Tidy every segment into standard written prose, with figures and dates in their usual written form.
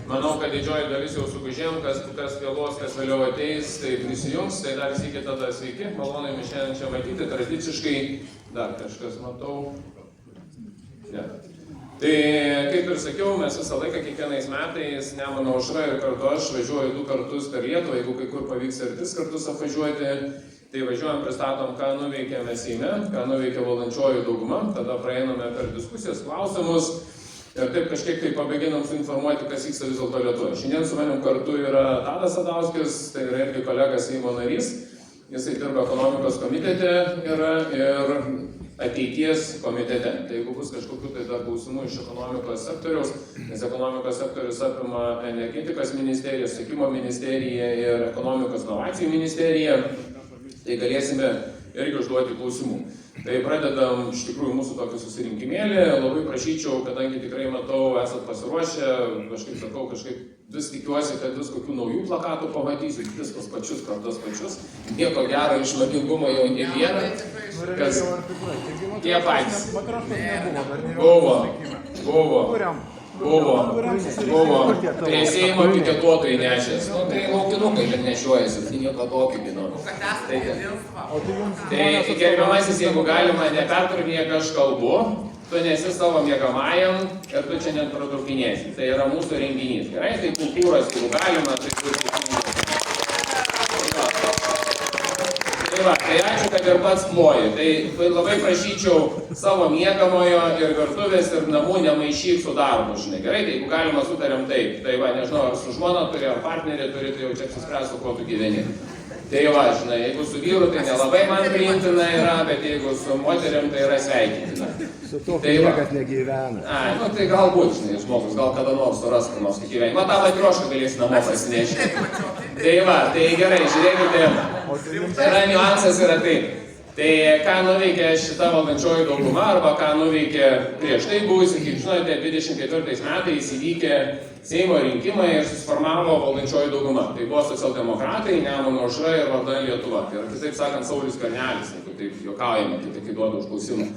Manau, kad didžioji dalis jau sugužėm, kas vėluos, kas vėliau ateis, tai prisijungs, tai dar sykį tada sveiki, malonai mes šiandien čia matyti, tradiciškai dar kažkas matau. Ne. Tai kaip ir sakiau, mes visą laiką kiekvienais metais Nemuno aušra ir kartu aš važiuoju 2 kartus per Lietuvą, jeigu kai kur pavyks ir 3 kartus apvažiuoti, tai važiuojam, pristatom, ką nuveikėme Seime, ką nuveikė valdančioji dauguma, tada praeiname per diskusijas, klausimus ir taip kažkiek tai pabėginam suinformuoti, kas vyksta vis dėlto Lietuvoje. Šiandien su manim kartu yra Tadas Sadauskis, tai yra irgi kolega Seimo narys, jisai dirba ekonomikos komitete yra ir ateities komitete. Tai jeigu bus kažkokių tai dar klausimų iš ekonomikos sektoriaus, nes ekonomikos sektorius apima energetikos ministeriją, susisiekimo ministeriją ir ekonomikos inovacijų ministeriją, tai galėsime irgi užduoti klausimų. Tai pradedam iš tikrųjų mūsų tokį susirinkimėlį, labai prašyčiau, kadangi tikrai matau, esat pasiruošę, kažkaip sakau, vis tikiuosi, kad vis kokių naujų plakatų pamatysiu, vis tos pačius, kartos pačius, nieko gero iš madingumo jau ne vieną, kas tie patys. Buvo, prie Seimo piketuotojai nešės, tai laukinukai ten nešiuojasi, tai nieko tokio gino. Tai gerbiamasis, jeigu galima, nepertraukinėk aš kalbu, tu nesi savo miegamajam ir tu čia net pratraukinėsi, tai yra mūsų renginys. Gerai, tai kultūros, jeigu galima, tai kultūros. Tai ačiū, kad ir pats ploji. Tai labai prašyčiau savo miegamojo ir virtuvės ir namų nemaišyk su darbu, žinai. Gerai, tai jeigu galima sutarėm taip. Tai va, nežinau, ar su žmona turi, ar partnerį turi, tai jau čia apsispręs, su kuo tu gyveni. Tai va, žinai, jeigu su vyru, tai nelabai man priimtina yra, bet jeigu su moteriam, tai yra sveikintina. Su to niekas negyvena. Nu tai galbūt, žinai, žmogus, gal kada nors suras, kur nors gyvenimą. Tą matriošką galėsi namo pasinešti. Tai va, tai gerai, žiūrėkite, yra niuansas yra taip. Tai ką nuveikė šita valdančioji dauguma, arba ką nuveikė prieš tai buvusi, kaip žinote, 24 metais įvykė Seimo rinkimai ir susiformavo valdančioji dauguma. Tai buvo socialdemokratai, Nemuno aušra ir Vardan Lietuva. Tai yra, kitaip sakant, Saulius Skvernelis, jeigu taip juokaujame, tai tik duoda užklausimą.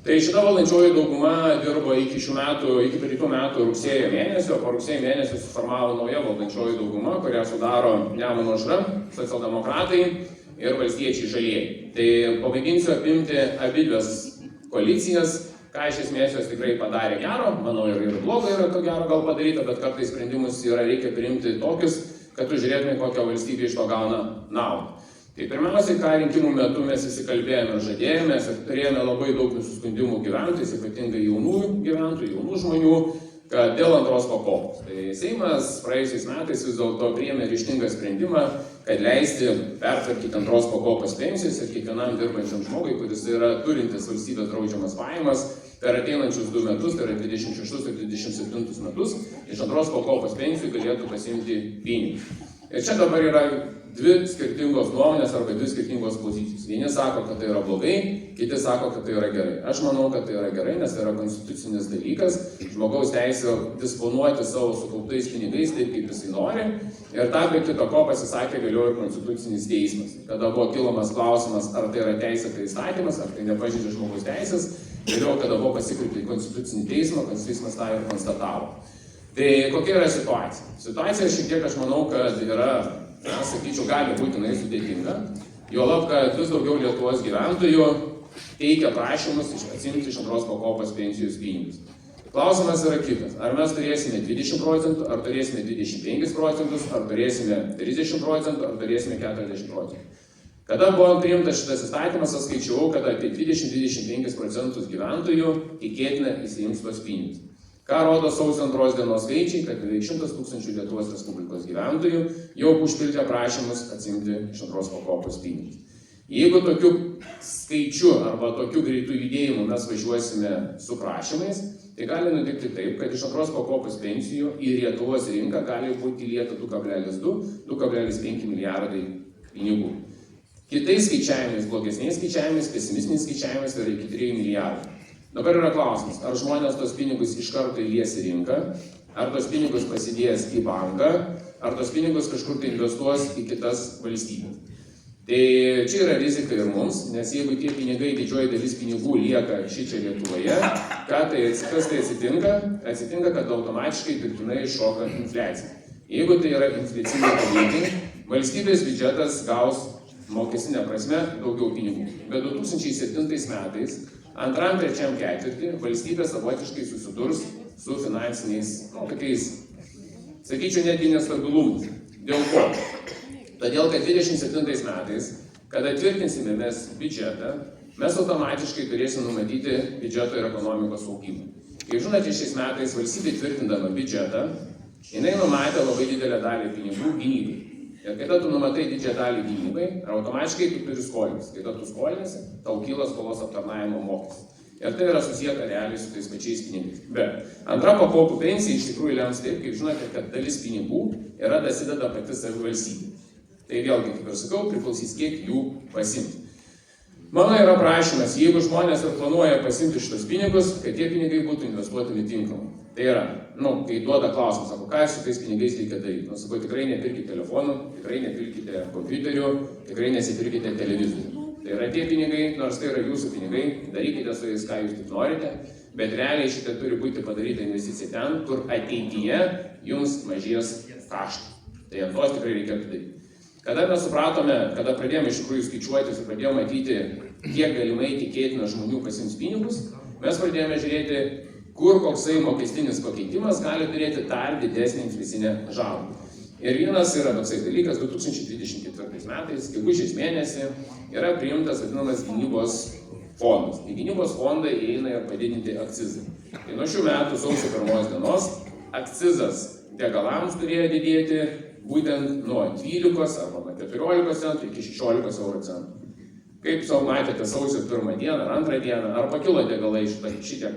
Tai šita valdančioji dauguma dirbo iki praeitų metų rugsėjo mėnesio, po rugsėjo mėnesio susiformavo nauja valdančioji dauguma, kurią sudaro Nemuno aušra, socialdemokratai ir valstiečiai žalieji. Tai pamėginsiu apimti abidvias koalicijas, ką iš esmės jos tikrai padarė gero, manau ir blogo yra to gero gal padaryta, bet kartais sprendimus reikia priimti tokius, kad tu žiūrėtume, kokią valstybę iš to gauna naudą. Tai pirmiausiai, ką rinkimų metu mes įsikalbėjome ir žadėjome, turėjome labai daug nusiskundimų gyventojus, ypatingai jaunų gyventojų, jaunų žmonių, kad dėl antros pakopos. Tai Seimas praėjusiais metais vis dėlto priėmė ryžtingą sprendimą, kad leisti pertvarkyti antros pakopos pensijas ir kiekvienam dirbančiam žmogui, kuris yra turintis valstybės draudžiamas pajamas, per ateinančius 2 metus, tai yra 26 ir 27 metus, iš antros pakopos pensijų galėtų pasiimti pinigus. Ir čia dabar yra 2 skirtingos nuomonės arba 2 skirtingos pozicijos. Vieni sako, kad tai yra blogai, kiti sako, kad tai yra gerai. Aš manau, kad tai yra gerai, nes tai yra konstitucinis dalykas, žmogaus teisė disponuoti savo sukauptais pinigais taip, kaip jisai nori. Ir tą be kito ko pasisakė vėliau ir Konstitucinis teismas. Kada buvo kilomas klausimas, ar tai yra teisėtas įstatymas, ar tai nepažeidžia žmogaus teisės. Vėliau, kada buvo pasikreipta į Konstitucinį teismą, Konstitucinis tą ir konstatavo. Tai kokia yra situacija? Situacija šiek tiek, aš manau, kad yra, sakyčiau, gali būti sudėtinga. Juolab, kad vis daugiau Lietuvos gyventojų teikia prašymus atsiimti iš antros pakopos pensijos pinigus. Klausimas yra kitas. Ar mes turėsime 20%, ar turėsime 25%, ar turėsime 30%, ar turėsime 40%. Kada buvo priimtas šitas įstatymas, aš skaičiavau, kad apie 20-25% gyventojų tikėtina įsiims tuos pinigus. Ką rodo sausio 2 dienos skaičiai, kad beveik 100 000 Lietuvos Respublikos gyventojų jau užpildė prašymus atsimti iš antros pakopos pinigus. Jeigu tokiu skaičiu arba tokiu greitų judėjimu mes važiuosime su prašymais, tai gali nutikti taip, kad iš antros pakopos pensijų į Lietuvos rinką gali būti įlieta 2,2–2,5 milijardai pinigų. Kitais skaičiavimais, blogesniais skaičiavimais, pesimistiniais skaičiavimais tai yra iki 3 milijardų. Dabar yra klausimas, ar žmonės tos pinigus iš karto įlies į rinką, ar tos pinigus pasidės į banką, ar tos pinigus kažkur tai investuos į kitas valstybės. Tai čia yra rizika ir mums, nes jeigu tie pinigai, didžioji dalis pinigų lieka šičia Lietuvoje, kas tai atsitinka? Atsitinka, kad automatiškai dirbtinai iššoka infliacija. Jeigu tai yra infliaciniai dalykai, valstybės biudžetas gaus mokestinė prasme daugiau pinigų. Bet 2007 metais, antram, trečiam ketvirtį, valstybė savotiškai susidurs su finansiniais, tokiais, sakyčiau, netgi nestabilumais. Dėl ko? Todėl, kad 27 metais, kada tvirtinsime mes biudžetą, mes automatiškai turėsime numatyti biudžeto ir ekonomikos augimą. Kaip žinote, šiais metais valstybė tvirtindama biudžetą, jinai numatė labai didelę dalį pinigų gynybai. Ir kada tu numatai didžiąją dalį gynybai, automatiškai tu turi skolintis. Kada tu skolinasi, tau kyla skolos aptarnavimo mokestis. Ir tai yra susieta realiai su tais pačiais pinigais. Bet antra pakopų pensija iš tikrųjų lems taip, kaip žinote, kad dalis pinigų yra dasideda pati savivaldybė. Tai vėlgi, kaip ir sakau, priklausys, kiek jų pasimti. Mano yra prašymas, jeigu žmonės ir planuoja pasimti šitos pinigus, kad tie pinigai būtų investuotami tinkamai. Tai yra, kai duoda klausimą, sako, ką su tais pinigais reikia daryti. Sakau, tikrai nepirkite telefonų, tikrai nepirkite kompiuterių, tikrai nesipirkite televizorių. Tai yra tie pinigai, nors tai yra jūsų pinigai, darykite su jais, ką jūs tik norite, bet realiai šitą turi būti padaryta investicija ten, kur ateityje jums mažės kaštai. Tai ant tos tikrai reikėtų daryti. Kada mes supratome, kada pradėjome iš tikrųjų skaičiuotis ir pradėjome matyti, kiek galimai tikėtina žmonių pasiims pinigus, mes pradėjome žiūrėti, kur koksai mokestinis pakeitimas gali turėti dar didesnį infliacinę žalą. Ir vienas yra toksai dalykas, 2024 metais, gegužės mėnesį, yra priimtas vadinamas gynybos fondas. Į gynybos fondą įeina ir padidinti akcizai. Tai nuo šių metų sausio 1 dienos akcizas degalams turėjo didėti būtent nuo 12 arba nuo 14 centų iki 16 euro centų. Kaip sau matėte sausio 1 dieną ar 2 dieną, ar pakilo degalai šitiek?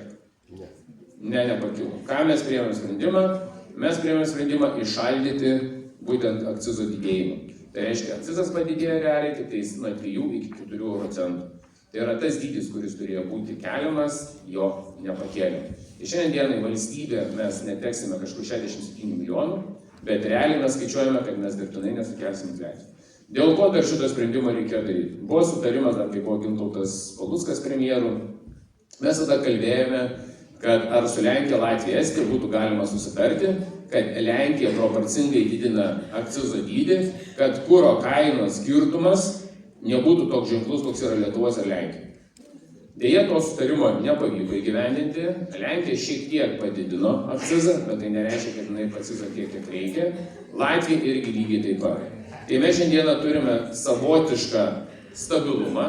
Ne, nepakilo. Ką mes priėmėm sprendimą? Mes priėmėm sprendimą įšaldyti būtent akcizo didėjimą. Tai reiškia, akcizas padidėjo realiai tik nuo 3 iki 4 euro centų. Tai yra tas dydis, kuris turėjo būti keliamas, jo nepakėlėm. Ir šiandien valstybė mes neteksime kažkur 67 milijonų, bet realiai mes skaičiuojame, kad mes dirbtinai nesukelsim infliacijos. Dėl ko dar šito sprendimo reikėjo daryti? Buvo sutarimas, dar kai buvo Gintautas Paluckas premjeru, mes tada kalbėjome, kad ar su Lenkija, Latvija, Estija būtų galima susitarti, kad Lenkija proporcingai didina akcizo dydį, kad kuro kainos skirtumas nebūtų toks ženklus, koks yra Lietuvos ir Lenkija. Deja, to sutarimo nepavyko įgyvendinti. Lenkija šiek tiek padidino akcizą, bet tai nereiškia, kad jinai akcizą tiek, kiek reikia. Latvija irgi lygiai taip pat. Tai mes šiandieną turime savotišką stabilumą.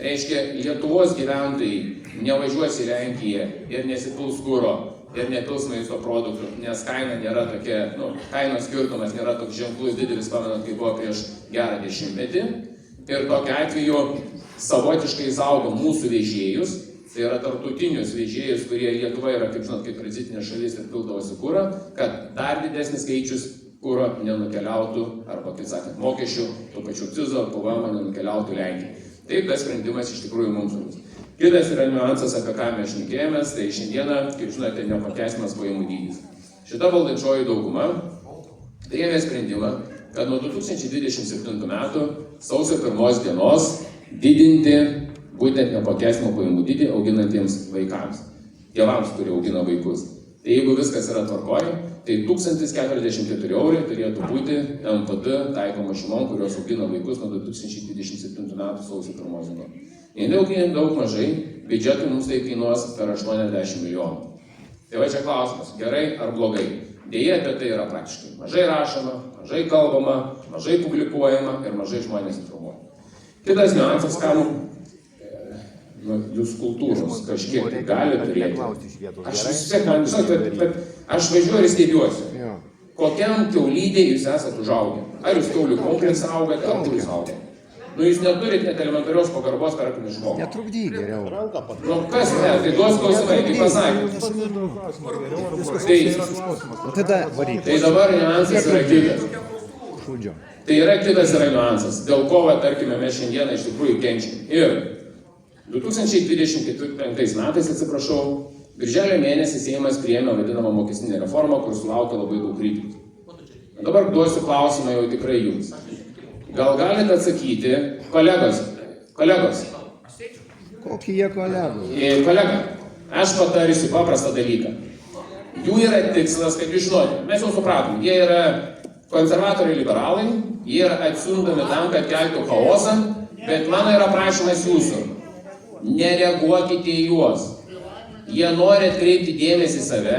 Reiškia, Lietuvos gyventojai nevažiuos į Lenkiją ir nesipils kuro ir nepils maisto produktų, nes kaina nėra tokia, kainos skirtumas nėra toks ženklus didelis, pamenat, kaip buvo prieš gerą 10 metį. Ir tokiu atveju savotiškai saugo mūsų vežėjus, tai yra tarptautinius vežėjus, kurie Lietuva yra, kaip žinot, kaip tranzitinė šalis ir pildavosi kurą, kad dar didesnis skaičius kuro nenukeliautų, arba, kaip sakant, mokesčių, tų pačių akcizo, PVM nenukeliautų Lenkijai. Taip, tas sprendimas iš tikrųjų mums rūpės. Kitas yra niuansas, apie ką mes šnekėjomės, tai šiandieną, kaip žinote, neapmokestinamas pajamų dydis. Šita valdančioji dauguma priėmė sprendimą, kad nuo 2027 metų sausio 1 dienos didinti būtent neapmokestinamą pajamų dydį auginantiems vaikams, tėvams, kurie augina vaikus. Tai jeigu viskas yra tvarkoje, tai 1044 eurai turėtų būti NPD taikoma šeimom, kurios augina vaikus nuo 2027 metų sausio 1 dienos. Jei daug mažai, biudžetui mums tai kainuos per 80 milijonų. Tai va čia klausimas, gerai ar blogai? Deja, apie tai yra praktiškai mažai rašoma, mažai kalbama, mažai publikuojama ir mažai žmonės informuoja. Kitas niuansas, kam jūs kultūros kažkiek tai gali turėti. Aš važiuoju ir stebiuosi, kokiam kiaulydė jūs esate užaugę. Ar jūs kiaulių kompleksą augate, ar kur jūs augate? Jūs neturite net elementarios pagarbos tarpinį žmogų. Netrukdyk geriau. Kas ne, tai duos klausimai, kaip pasakė. Tai dabar niuansas yra kitas. Tai yra kitas yra niuansas, dėl ko, tarkime, mes šiandieną iš tikrųjų kenčiam. Ir 2025 metais, birželio mėnesį Seimas priėmė vadinamą mokestinę reformą, kur sulaukė labai daug kritikos. Dabar duosiu klausimą jau tikrai jums. gal galite atsakyti, kolegos, Kokie jie kolegos? kolega, aš patarysiu paprastą dalyką. Jų yra tikslas, kad jūs žinote, mes jau supratom, jie yra konservatoriai liberalai, jie yra atsiundami tam, kad keltų chaosą, bet mano yra prašymas jūsų, nereaguokite į juos. Jie nori atkreipti dėmesį į save.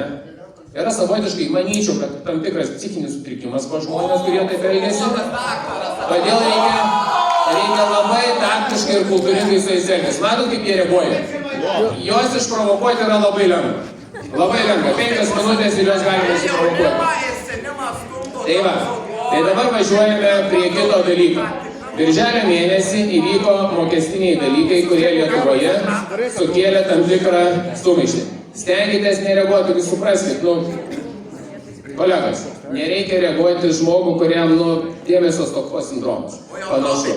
Yra savotiškai, manyčiau, kad tam tikras psichinis sutrikimas po žmonės, kurie taip elgiasi. Todėl reikia labai taktiškai ir kultūringai su jais elgtis. Matot, kaip jie reaguoja? Jos išprovokuoti yra labai lengva. Labai lengva. 5 minutės ir jos galime išprovokuoti. Tai va, tai dabar važiuojame prie kito dalyko. Birželio mėnesį įvyko mokestiniai dalykai, kurie Lietuvoje sukėlė tam tikrą sumaištį. Stenkitės nereaguoti, jūs supraskit, kolegos, nereikia reaguoti žmogų, kuriam, dėmesio stokos sindromas. Panašu.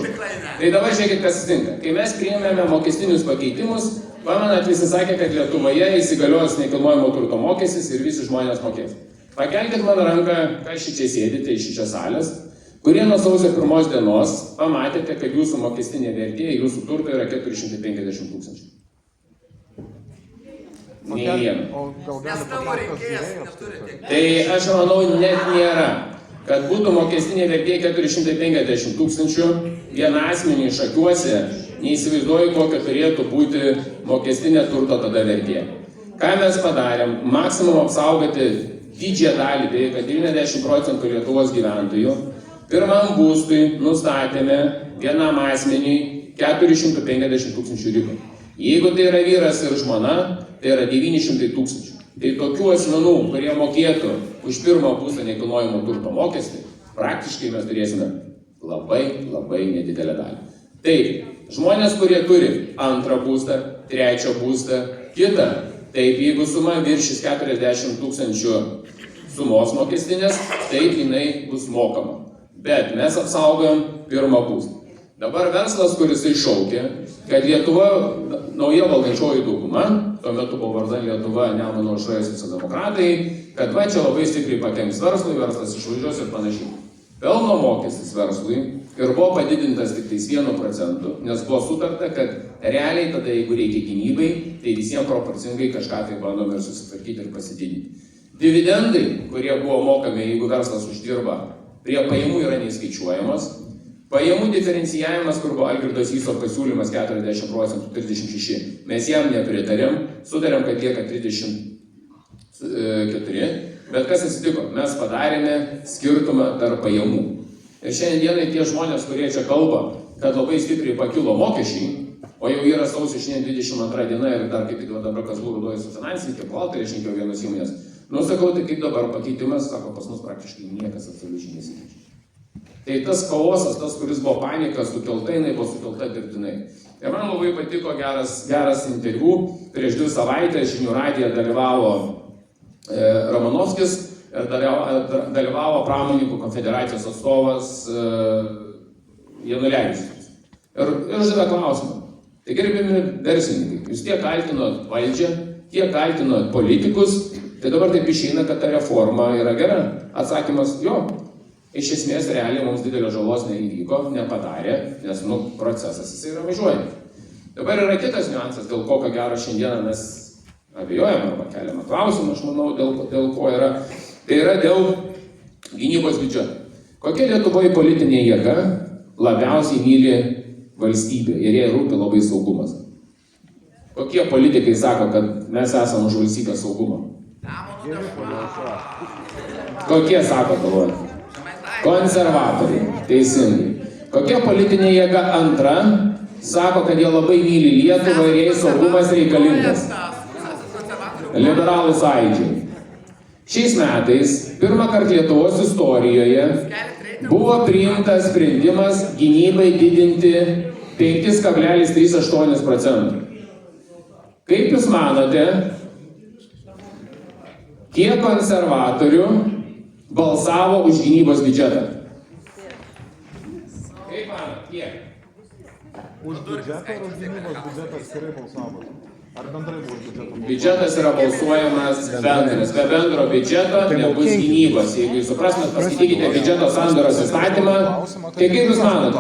Tai dabar žiūrėkit, kas atsitinka. Kai mes priėmėme mokestinius pakeitimus, pamenat, visi sakė, kad Lietuvoje įsigalios nekilnojamo turto mokestis ir visi žmonės mokės. Pakelkit man ranką, kas šičia sėdite iš šičios salės, kurie nuo sausio 1 dienos pamatėte, kad jūsų mokestinė vertė, jūsų turto yra 450 000. Nei vieno. Tai aš manau, net nėra, kad būtų mokestinė vertė 450 000, vieną asmenį šakiuose, neįsivaizduoju, kokia turėtų būti mokestinė turto tada vertė. Ką mes padarėm? Maksimum apsaugoti didžiąją dalį, tai kad 90% Lietuvos gyventojų. Pirmam būstui nustatėme vienam asmeniui 450 000 ribą. Jeigu tai yra vyras ir žmona, tai yra 900 000. Tai tokių asmenų, kurie mokėtų už pirmą būstą nekilnojamo turto mokestį, praktiškai mes turėsime labai nedidelę dalį. Taip, žmonės, kurie turi antrą būstą, trečią būstą, kitą, taip, jeigu suma viršys 40 000 sumos mokestinės, taip jinai bus mokama. Bet mes apsaugojom pirmą būstą. Dabar verslas, kuris iššaukė, kad Lietuva, nauja valdančioji dauguma, tuo metu buvo vardan Lietuva, Nemuno aušra ir socialdemokratai, kad va čia labai stipriai pakenks verslui, verslas išvažiuos ir panašiai. Pelno mokestis verslui ir buvo padidintas tik tais 1%, nes buvo sutarta, kad realiai tada, jeigu reikia gynybai, tai visiems proporcingai kažką tai bandome ir susitvarkyti ir pasididinti. Dividendai, kurie buvo mokami, jeigu verslas uždirba, prie pajamų yra neįskaičiuojamas. Pajamų diferencijavimas, kur buvo Algirdo Syso pasiūlymas 40%, 36%, mes jam nepritarėm, sutarėm, kad lieka 34%, bet kas atsitiko? Mes padarėme skirtumą tarp pajamų. Ir šiandienai tie žmonės, kurie čia kalba, kad labai stipriai pakilo mokesčiai, o jau yra sausio šiandien 22 diena ir dar kaip tik dabar kas lūrudoja su finansininkė, buhalterė, šnekėjau vienos įmonės. Sakau, tai kaip dabar pakeitimas, sako, pas mus praktiškai niekas absoliučiai nesikeičia. Tai tas chaosas, tas, kuris buvo panika sukelta, jinai buvo sukelta dirbtinai. Ir man labai patiko geras interviu. Prieš 2 savaitės Žinių radiją dalyvavo Romanovskis ir dalyvavo Pramonininkų konfederacijos atstovas Janulevičius. Ir uždavė klausimą. Tai gerbiami verslininkai, jūs tiek kaltinot valdžią, tiek kaltinot politikus, tai dabar taip išeina, kad ta reforma yra gera. Atsakymas, jo. Iš esmės, realiai mums didelio žalos neįvyko, nepadarė, nes, procesas jis yra važiuojantis. Dabar yra kitas niuansas, dėl ko gero šiandieną mes abejojame arba keliame klausimą, aš manau, dėl ko yra. Tai yra dėl gynybos biudžeto. Kokia Lietuvoje politinė jėga labiausiai myli valstybę ir jai rūpi labai saugumas? Kokie politikai sako, kad mes esame už valstybės saugumą? Kokie sako galvoja? Konservatoriai, teisingai. Kokia politinė jėga antra sako, kad jie labai myli Lietuvą ir jai saugumas reikalingas? Liberalų sąjūdžiai. Šiais metais, pirmą kartą Lietuvos istorijoje, buvo priimtas sprendimas gynybai didinti 5,38%. Kaip jūs manote, kiek konservatorių balsavo už gynybos biudžetą? Kaip manot, kiek? Už biudžetą ar už gynybos biudžetą atskirai balsavo? Ar bendrai bus biudžeto? Biudžetas yra balsuojamas bendras. Be bendro biudžeto nebus gynybos. Jeigu jūs suprastumėt, paskaitykite biudžeto sandoros įstatymą. Tai kaip jūs manot,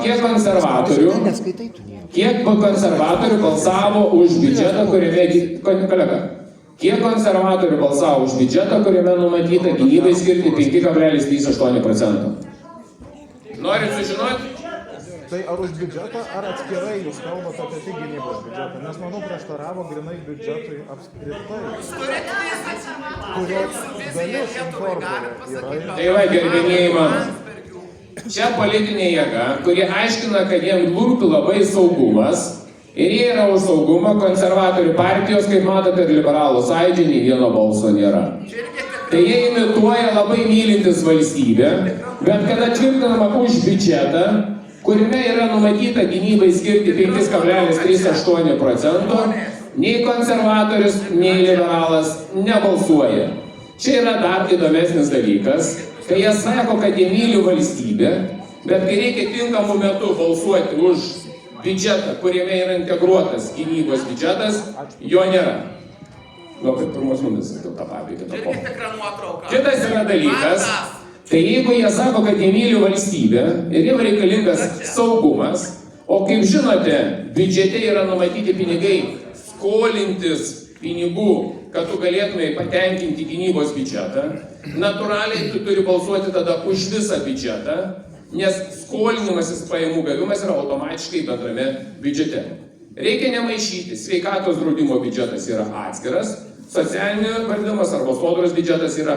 kiek konservatorių balsavo už biudžetą, kuriame numatyta gynybai skirti 5,38%? Norit sužinoti? Tai ar už biudžetą, ar atskirai jūs kalbate apie tik gynybos biudžetą? Nes, manau, prieštaravo grinai biudžetui apskritai, kurio dalis inkorporė yra. Tai va, gerbėmieji mano. Čia politinė jėga, kurie aiškina, kad jiems rūpi labai saugumas ir jie yra už saugumą, konservatorių partijos, kaip matote, ir liberalų sąjūdžio nei vieno balso nėra. Tai jie imituoja labai mylintis valstybę, bet kada tvirtinama už biudžetą, kuriame yra numatyta gynybai skirti 5,38%, nei konservatorius, nei liberalas nebalsuoja. Čia yra dar įdomesnis dalykas, kai jie sako, kad jie myli valstybę, bet kai reikia tinkamų metų balsuoti už biudžetą, kuriame yra integruotas gynybos biudžetas, jo nėra. Kaip pirmos minutės sakiau tą pavyzdį. Kitas yra dalykas, tai jeigu jie sako, kad jie myli valstybę ir jiems reikalingas saugumas, o kaip žinote, biudžete yra numatyti pinigai skolintis pinigų, kad tu galėtumai patenkinti gynybos biudžetą, natūraliai tu turi balsuoti tada už visą biudžetą, nes skolinimasis pajamų gavimas yra automatiškai bendrame biudžete. Reikia nemaišyti, sveikatos draudimo biudžetas yra atskiras, socialinio valdymas arba sodros biudžetas yra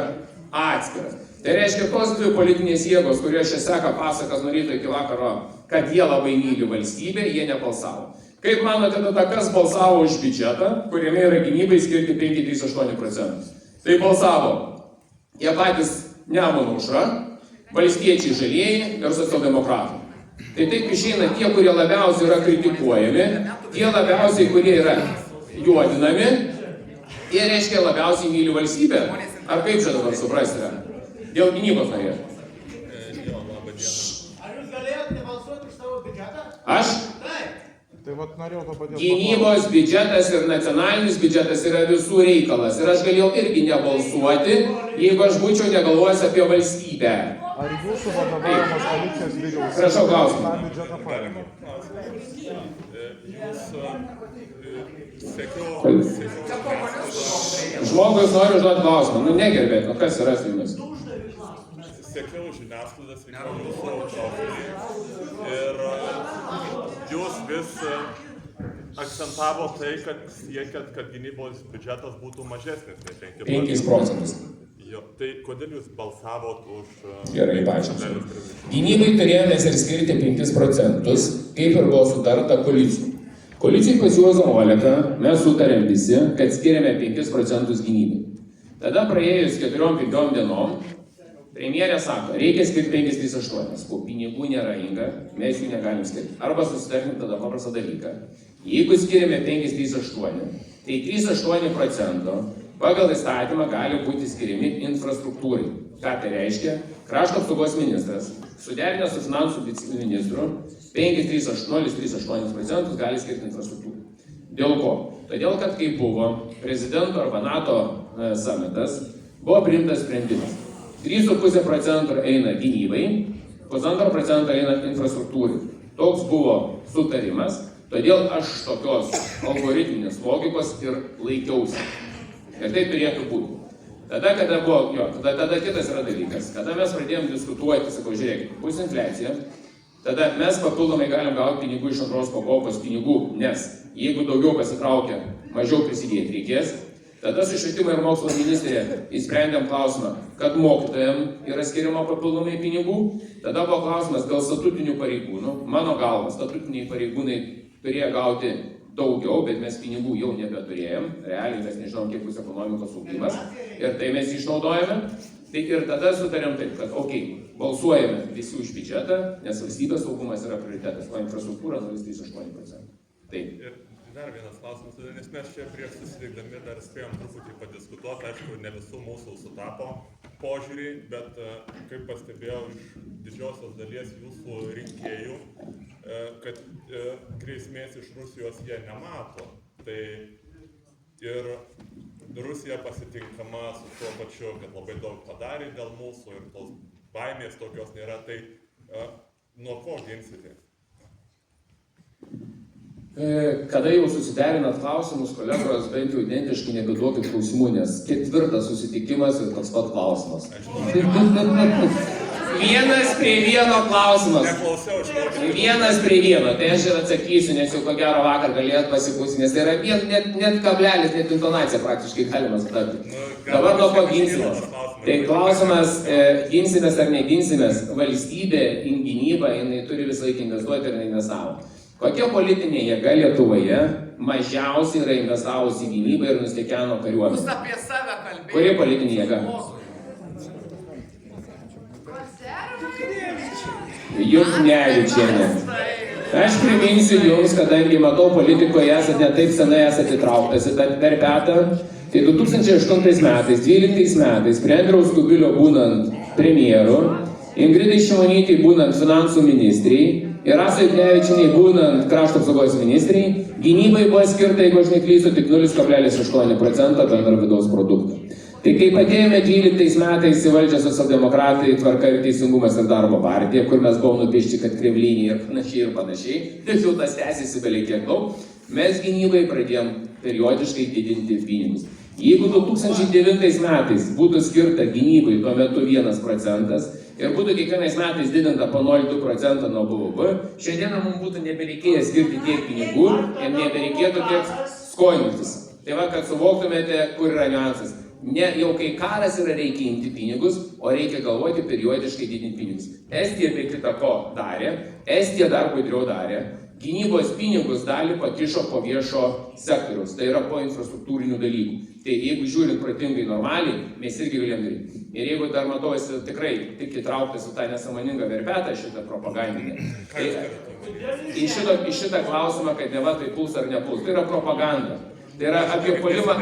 atskiras. Tai reiškia, tos dvi politinės jėgos, kurios čia seka pasakas nuo ryto iki vakaro, kad jie labai myli valstybę, jie nebalsavo. Kaip manote tada, kas balsavo už biudžetą, kuriame yra gynybai skirti 5,38%? Tai balsavo jie patys Nemuno aušra, valstiečiai žalieji ir socialdemokratai. Tai taip išeina tie, kurie labiausiai yra kritikuojami, tie labiausiai, kurie yra juodinami, tie reiškia labiausiai myli valstybę. Ar kaip čia dabar suprasti? Dėl gynybos norėtų. Ar jūs galėjote balsuoti už savo biudžetą? Aš? Tai vat norėjau to paties. Gynybos biudžetas ir nacionalinis biudžetas yra visų reikalas. Ir aš galėjau irgi nebalsuoti, jeigu aš būčiau negalvojęs apie valstybę. Ar jūsų vadovavimas koalicijos vyriausybė? Prašau, klausimą. Tą biudžetą paremė? Žmogus nori užduoti klausimą. Negerbėt, kas yra su jumis? Sekiau žiniasklaidas ir jūsų profilį ir jūs vis akcentavo tai, kad siekiat, kad gynybos biudžetas būtų mažesnis nei 5%. Jo, tai kodėl jūs balsavot už... Gerai, paaiškinsiu. Gynybai turėjome ir skirti 5%, kaip ir buvo sutarta koalicijų. Koalicijai pas Juozą Oleką mes sutarėm visi, kad skiriame 5% gynybai. Tada praėjus 4-5 dienom, premjerė sako, reikia skirti 5,38, o pinigų nėra, Inga, mes jų negalim skirti. Arba susitarkim tada paprastą dalyką. Jeigu skiriame 5,38, tai 3,8% pagal įstatymą gali būti skiriami infrastruktūrai. Ką tai reiškia? Krašto apsaugos ministras, suderinęs su finansų viceministru, 5,38% gali skirti infrastruktūrai. Dėl ko? Todėl, kad kai buvo prezidento arba NATO summitas, buvo priimtas sprendimas. 3,5% eina gynybai, 1,5% eina infrastruktūrai. Toks buvo sutarimas, todėl aš tokios algoritminės logikos ir laikiausi. Ir tai turėtų būti. Tada, kada buvo, tada kitas yra dalykas. Kada mes pradėjom diskutuoti, sakau, žiūrėkit, bus infliacija, tada mes papildomai galim gauti pinigų iš antros pakopos pinigų, nes jeigu daugiau pasitraukia, mažiau prisidėti reikės. Tada su švietimo ir mokslo ministrė įsprendėm klausimą, kad mokytojams yra skiriama papildomai pinigų. Tada buvo klausimas dėl statutinių pareigūnų. Mano galva, statutiniai pareigūnai turėjo gauti daugiau, bet mes pinigų jau nebeturėjom. Realiai mes nežinom, kiek bus ekonomikos augimas. Ir tai mes išnaudojame. Tai ir tada sutarėm taip, kad balsuojame visi už biudžetą, nes valstybės saugumas yra prioritetas, o infrastruktūra 0,38%. Taip. Ir dar vienas klausimas, nes mes čia prieš susitikdami dar spėjom truputį padiskutuoti, aišku, ne visų mūsų sutapo požiūrį, bet kaip pastebėjau iš didžiosios dalies jūsų rinkėjų, kad grėsmės iš Rusijos jie nemato. Tai ir Rusija pasitinkama su tuo pačiu, kad labai daug padarė dėl mūsų ir tos baimės tokios nėra, tai nuo ko ginsite? Kada jau susiderinat klausimus, kolegos, bent jau identiškai nebeduokit klausimų, nes ketvirtas susitikimas ir toks pat klausimas. Vienas prie vieno klausimas. Neklausiau, žinau. Vienas prie vieno, tai aš ir atsakysiu, nes jau ko gero vakar galėjot pasiklausyti, nes tai yra net kablelis, net intonacija praktiškai galima sutarti. Dabar nuo ko ginsimės. Tai klausimas, ginsimės ar neginsimės, valstybė į gynybą, jinai turi visą laiką investuoti ir investavo. Kokia politinė jėga Lietuvoje mažiausiai yra investavusi į gynybą ir nustekeno kariuomenę? Kuri politinė jėga? Juknevičienė. Aš priminsiu jums, kadangi matau politikoje esate ne taip senai esate įtrauktas į tą verpetą, tai 2008 metais, 12 metais, prie Andriaus Kubiliaus būnant premjeru, Ingridai Šimonytei būnant finansų ministrei ir Rasai Juknevičienei būnant krašto apsaugos ministrei, gynybai buvo skirta, jeigu aš neklystu, tik 0,8% bendro vidaus produkto. Tai kaip atėjome 12 metais į valdžią socialdemokratai, Tvarka ir Teisingumas ir Darbo partija, kur mes buvom nupiešti, kad kremlynį ir panašiai, tačiau tas tęsiasi beveik kiek daug, mes gynybai pradėjom periodiškai didinti pinigus. Jeigu 2009 metais būtų skirta gynybai tuo metu 1% ir būtų kiekvienais metais didinta po 0,2% nuo BVP, šiandieną mums būtų nebereikėję skirti tiek pinigų ir nebereikėtų tiek skolintis. Tai va, kad suvoktumėte, kur yra niuansas. Ne jau kai karas yra reikia imti pinigus, o reikia galvoti periodiškai didinti pinigus. Estija be kita ko darė, Estija dar gudriau darė, gynybos pinigus dalį pakišo po viešo sektoriaus, tai yra po infrastruktūrinių dalykų. Tai jeigu žiūrint protingai normaliai, mes irgi galėjom daryti. Ir jeigu dar matau, esi tikrai tik įtrauktas į tą nesąmoningą verpetą, šitą propagandinę. Tai į šitą klausimą, kad neva tai puls ar nepuls, tai yra propaganda. Tai yra apie puolimą,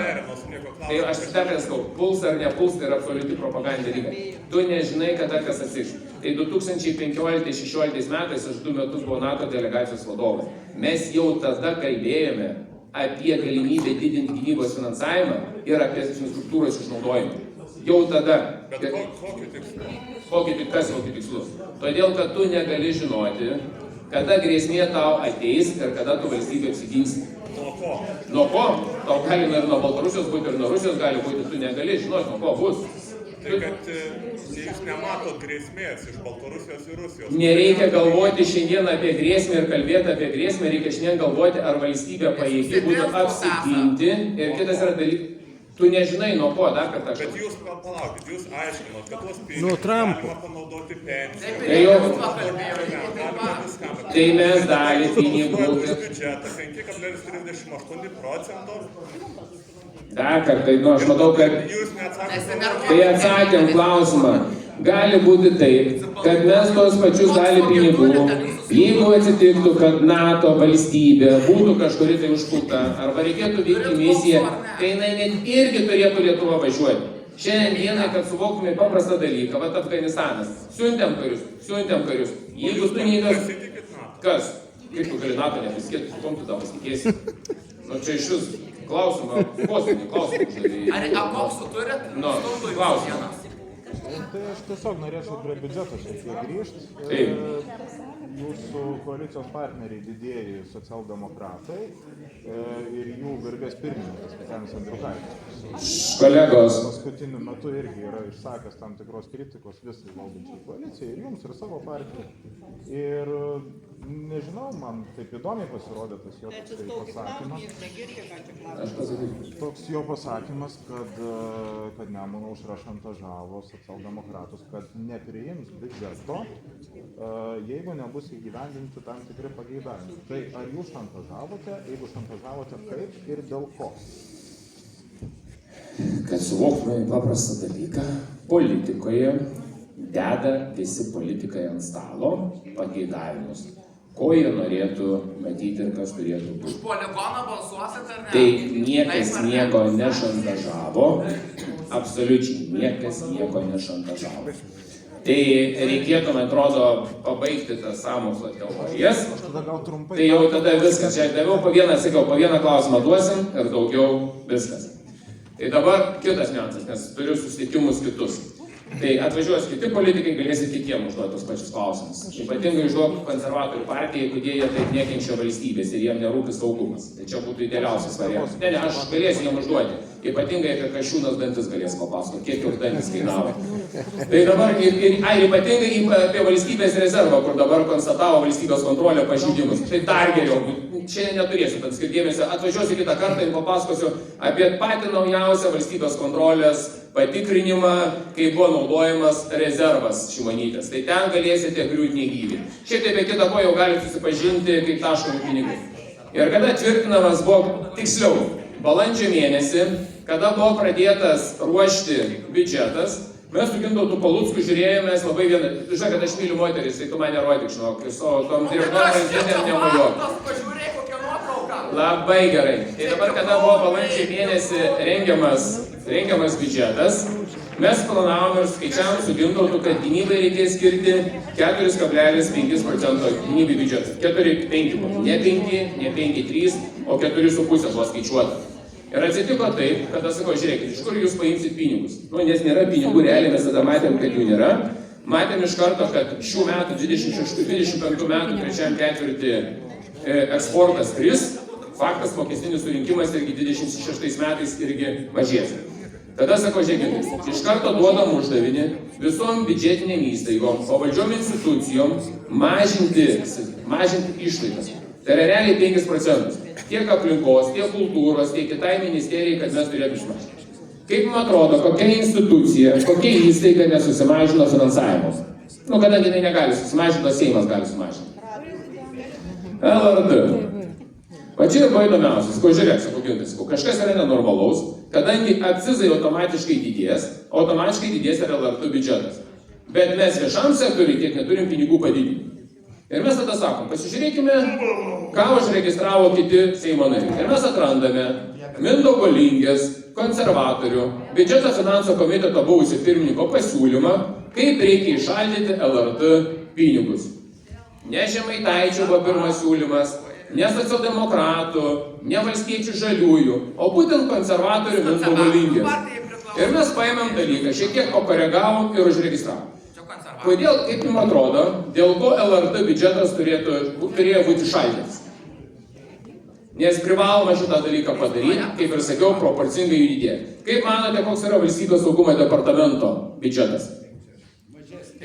tai aš dar sakau, puls ar nepuls, tai yra absoliuti propaganda lyga. Tu nežinai, kada kas atsiš. Tai 2015-2016 metais aš 2 metus buvau NATO delegacijos vadovas. Mes jau tada kalbėjome apie galimybę didinti gynybos finansavimą ir apie infrastruktūros išnaudojimą. Jau tada. Bet kokiu tikslu? Kokiu tikslu? Todėl, kad tu negali žinoti, kada grėsmė tau ateis ir kada tu valstybė apsiginsi. Nuo ko? Nuo ko? Tau gali ir nuo Baltarusijos būti, ir nuo Rusijos gali būti, tu negali žinoti, nuo ko bus. Tai kad jūs nematot grėsmės iš Baltarusijos ir Rusijos. Nereikia galvoti šiandien apie grėsmę ir kalbėti apie grėsmę, reikia šiandien galvoti, ar valstybė pajėgi būtų apsiginti. Ir kitas yra dalykas. Tu nežinai nuo ko, dar kartą. Bet jūs palaukit, jūs aiškinot, kad tuos Nuo pinigus Trumpo. galima panaudoti pensijai. Tai mes dalį pinigų. Biudžetą 5,38%. Dar kartą, aš matau, kad Jūs neatsakėte. tai atsakėm klausimą. Gali būti taip, kad mes tos pačius dalį pinigų, jeigu atsitiktų, kad NATO valstybė būtų kažkuri tai užpulta, arba reikėtų vykti misiją, tai jinai net irgi turėtų Lietuvą važiuoti. Šiandien dienai, kad suvoktume paprastą dalyką, vat Afganistanas, siuntėm karius, jeigu tu neįgas... Kas? Kaip tu gali NATO nepasitikėti, su kom tu tą pasitikėsi? Nu čia iš vis klausimą, kosminį klausimą uždavėjai. Ar akoksų turit? Nu, klausimą. Tai aš tiesiog norėčiau prie biudžeto šiek tiek grįžti. Taip. Jūsų koalicijos partneriai didieji socialdemokratai ir jų garbės pirmininkas Vytenis Andriukaitis. Kolegos. Paskutiniu metu irgi yra išsakęs tam tikros kritikos visai valdančiai koalicijai ir jums ir savo partijai. Ir nežinau, man taip įdomiai pasirodė tas jo pasakymas. Toks jo pasakymas, kad Nemuno aušra šantažavo socialdemokratus, kad nepriims biudžeto, jeigu nebus įgyvendinti tam tikri pageidavimai. Tai ar jūs šantažavote, jeigu šantažavote, kaip ir dėl ko? Kad suvoktume paprastą dalyką, politikoje deda visi politikai ant stalo pageidavimus, ko jie norėtų matyti ir kas turėtų būti. Už poligoną balsuosit ar ne? Tai niekas nieko nešantažavo, absoliučiai niekas nieko nešantažavo. Tai reikėtų, man atrodo, pabaigti tas sąmokslo teorijas. Tada gal trumpai. Tai jau tada viskas. Čia daviau po vieną klausimą duosim ir daugiau viskas. Tai dabar kitas niuansas, nes turiu susitikimus kitus. Tai atvažiuos kiti politikai, galėsit kitiem užduoti tos pačius klausimus. Ypatingai užduok konservatorių partijai, kurie jie taip nekenčia valstybės ir jiem nerūpi saugumas. Tai čia būtų idealiausias variantas. Ne, aš galėsiu jiem užduoti. Ypatingai apie Kasčiūnas dantis galės papasakoti, kiek jau dantis kainavo. Tai dabar ypatingai apie valstybės rezervą, kur dabar konstatavo valstybės kontrolę pažeidimus. Tai dar geriau. Šiandien neturėsiu tad skirdėmėsi. Atvažiuosiu kitą kartą ir papasakosiu apie patį naujausią valstybės kontrolės patikrinimą, kai buvo naudojamas rezervas Šimonytės. Tai ten galėsite griūti negyvi. Šiek tiek be kita ko jau galite susipažinti, kaip taškomi pinigai. Ir kada tvirtinamas buvo, tiksliau, balandžio mėnesį, kada buvo pradėtas ruošti biudžetas, mes su Gintautu Palucku žiūrėjomės labai vieną. Žinai, kad aš myliu moteris, tai tu man nerodyk, žinok, su tom direktorom rankinėm nemojuok. Labai gerai. Tai dabar, kada buvo balandžio mėnesį rengiamas biudžetas, mes planavom ir skaičiavom su Gintautu, kad gynybai reikės skirti 4,5% gynybai biudžetas. 4,5, ne 5, ne 5,3, o 4,5 buvo skaičiuota. Ir atsitiko taip, kad aš sakau, žiūrėkit, iš kur jūs paimsit pinigus? Nes nėra pinigų, realiai mes tada matėm, kad jų nėra. Matėm iš karto, kad šių metų 25 metų trečiam ketvirtį eksportas kris. Faktas, mokestinis surinkimas irgi 26 metais irgi mažės. Tada sako, žiūrėkit, iš karto duodam uždavinį visom biudžetinėm įstaigom, o valdžiom institucijom mažinti išlaidas. Tai yra realiai 5%. Tiek aplinkos, tiek kultūros, tiek kitai ministerijai, kad mes turėtume sumažinti. Kaip man atrodo, kokia institucija, kokia įstaiga nesusimažino finansavimus? Kadangi jinai negali susimažinti, Seimas gali sumažinti. LRT. Va čia ir buvo įdomiausias, ko žiūrėk, sakau Gintai, kažkas yra nenormalaus, kadangi akcizai automatiškai didės ir LRT biudžetas. Bet mes viešam sektoriui tiek neturim pinigų padidinti. Ir mes tada sakom, pasižiūrėkime, ką užregistravo kiti Seimo nariai. Ir mes atrandame Mindaugo Lingės, konservatorių, biudžeto finansų komiteto buvusio pirmininko pasiūlymą, kaip reikia įšaldyti LRT pinigus. Ne Žemaitaičio buvo pirmas siūlymas, ne socialdemokratų, ne valstiečių žaliųjų, o būtent konservatorių Mindaugo Lingės. Ir mes paėmėm dalyką, šiek tiek pakoregavom ir užregistravom. Kodėl, kaip jums atrodo, dėl ko LRT biudžetas turėjo būti šaldytas? Nes privaloma šitą dalyką padaryti, kaip ir sakiau, proporcingai jų didėti. Kaip manote, koks yra valstybės saugumo departamento biudžetas?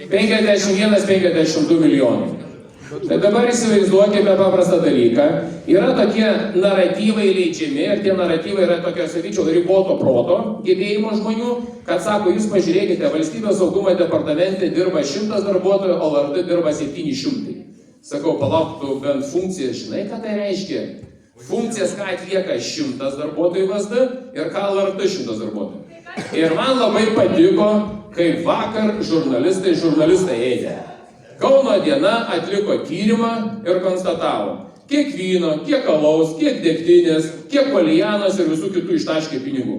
51-52 milijonai. Tai dabar įsivaizduokime paprastą dalyką. Yra tokie naratyvai leidžiami ir tie naratyvai yra tokio, sakyčiau, riboto proto gebėjimo žmonių, kad sako, jūs pažiūrėkite, valstybės saugumo departamente dirba 100 darbuotojų, o LRT dirba 700. Sakau, palauk, tu bent funkcijas, žinai, ką tai reiškia? Funkcijas, ką atlieka 100 darbuotojų VSD ir ką LRT 100 darbuotojų. Ir man labai patiko, kaip vakar žurnalistai ėdė. Kauno diena atliko tyrimą ir konstatavo, kiek vyno, kiek alaus, kiek degtinės, kiek valjanos ir visų kitų ištaškė pinigų.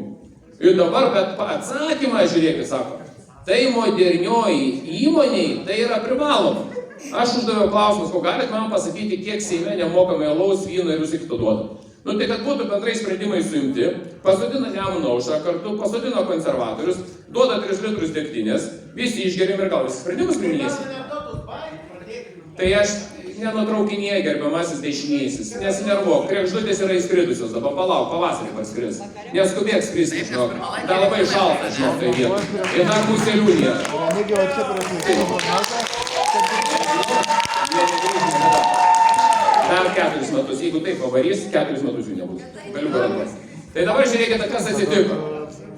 Ir dabar, bet atsakymą, žiūrėkit, sako, tai modernioji įmoniai, tai yra privaloma. Aš uždaviau klausimus, ko galit man pasakyti, kiek Seime nemokamai alaus, vyno ir visų kitų duoda. Tai kad būtų bendrai sprendimai suimti, pasodina Nemuno Aušrą kartu, pasodina konservatorius, duoda 3 litrus degtinės, visi išgerim ir gal visi sprendimus priminės. Tai aš nenutraukinėjau, gerbiamasis dešinysis, nesinervuok, kregždutės yra įskridusios, dabar palauk, pavasarį parskris. Neskubėk skristi, žinok, dar labai šalta, žinok, tai vieta. Ir dar pusė liūnė. Dar 4 metus, jeigu taip pavarys, 4 metus jų nebus. Galiu garantuoti. Tai dabar žiūrėkite, kas atsitiko.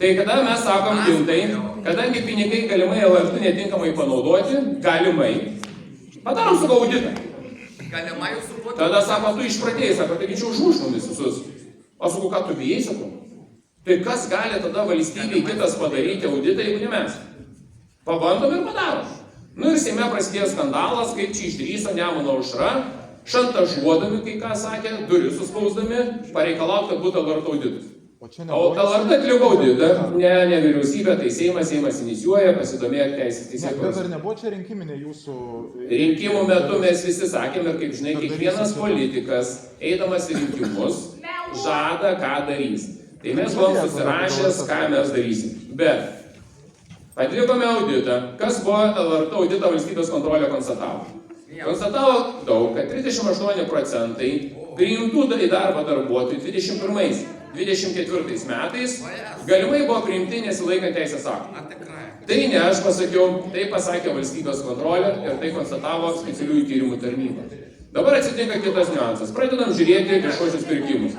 Tai kada mes sakom Gintai, kadangi pinigai galimai LRT netinkamai panaudoti, galimai, padarom savo auditą. Tada sako, tu išpratėjai, sako, taigi čia užmuš mumis visus. O sakau, ką tu bijai, sakau? Tai kas gali tada valstybei kitas padaryti auditą, jeigu ne mes? Pabandom ir padarom. Ir Seime prasidėjo skandalas, kaip čia išdrįso Nemuno Aušra, šantažuodami, kai ką sakė, duris suspausdami, pareikalauti, kad būtų LRT auditas. O čia O LRT atliko auditą, ne vyriausybė, tai Seimas inicijuoja, pasidomėti teisės Bet teisėkūros. ar nebuvo čia rinkiminė jūsų... Rinkimų metu mes visi sakėme, kaip žinai, kiekvienas politikas, eidamas į rinkimus, žada, ką darys. Tai mes buvom susirašęs, ką mes darysim. Bet atlikome auditą. Kas buvo LRT audito valstybės kontrolė konstatavo? Konstatavo daug, kad 38% priimtų į darbą darbuotojų 2021-2024 metais galimai buvo priimti nesilaikant teisės aktų. Tai ne aš pasakiau, tai pasakė valstybės kontrolė ir tai konstatavo specialiųjų tyrimų tarnyba. Dabar atsitinka kitas niuansas. Pradedam žiūrėti viešuosius pirkimus.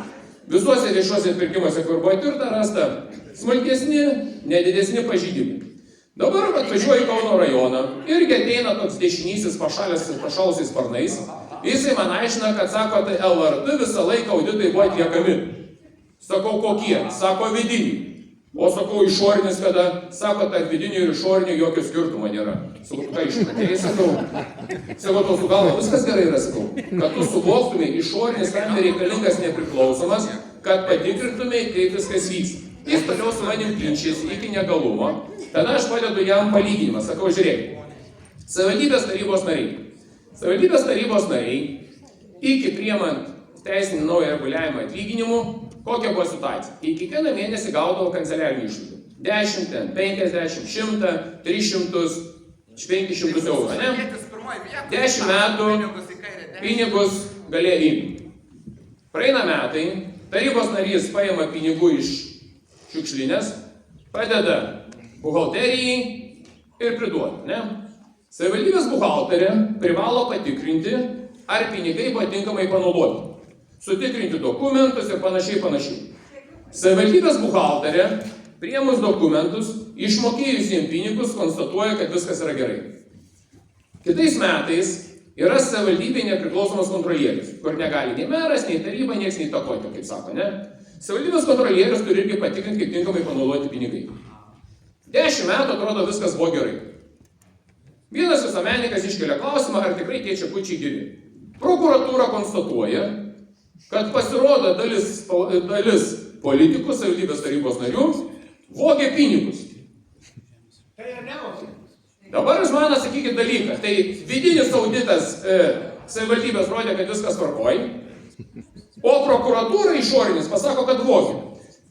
Visuose viešuosiuose pirkimuose, kur buvo tirta, rasta smulkesni, nedidesni pažeidimai. Dabar atvažiuoju į Kauno rajoną irgi ateina toks dešinysis pašalusiais sparnais. Jisai man aiškina, kad sako, tai LRT visą laiką auditai buvo atliekami. Sakau, kokie? Sako, vidiniai. O sakau, išorinis kada? Sako, tarp vidinių ir išorinių jokio skirtumo nėra. Sakau, ką išmatėjai, sakau. Sakau, to su galva viskas gerai yra, sakau. Kad tu suvoktumai, išorinis tam reikalingas nepriklausomas, kad patikrintumai, kaip viskas vyks. Jis toliau su manim ginčiasi iki negalumo. Tada aš padedu jam palyginimą. Sakau, žiūrėk, savivaldybės tarybos nariai. Savivaldybės tarybos nariai, iki priimant teisinį naują reguliavimą atlyginimų, kokia buvo situacija? Į kiekvieną mėnesį gaudavo kanceliarinių išlaidų. 10, 50, 100, 300, 500 eurų, ne? 10 metų pinigus galėjo imti. Praeina metai, tarybos narys paima pinigų iš šiukšlinės, padeda buhalterijai ir priduoda, ne? Savivaldybės buhalterė privalo patikrinti, ar pinigai buvo tinkamai panaudoti. Sutikrinti dokumentus ir panašiai. Savivaldybės buhalterė, priėmus dokumentus, išmokėjusiems pinigus, konstatuoja, kad viskas yra gerai. Kitais metais yra savivaldybė nepriklausomas kontrolierius, kur negali nei meras, nei taryba, nieks neįtakoti, kaip sako, ne? Savivaldybės kontrolierius turi irgi patikrinti, kaip tinkamai panaudoti pinigai. 10 metų atrodo viskas buvo gerai. Vienas visuomenininkas iškelia klausimą, ar tikrai tie čekučiai geri. Prokuratūra konstatuoja, kad pasirodo dalis politikų, savivaldybės tarybos narių, vogė pinigus. Tai ir nevogė. Dabar jūs man atsakykit dalyką. Tai vidinis auditas savivaldybės rodė, kad viskas tvarkoj, o prokuratūra išorinis pasako, kad vogė.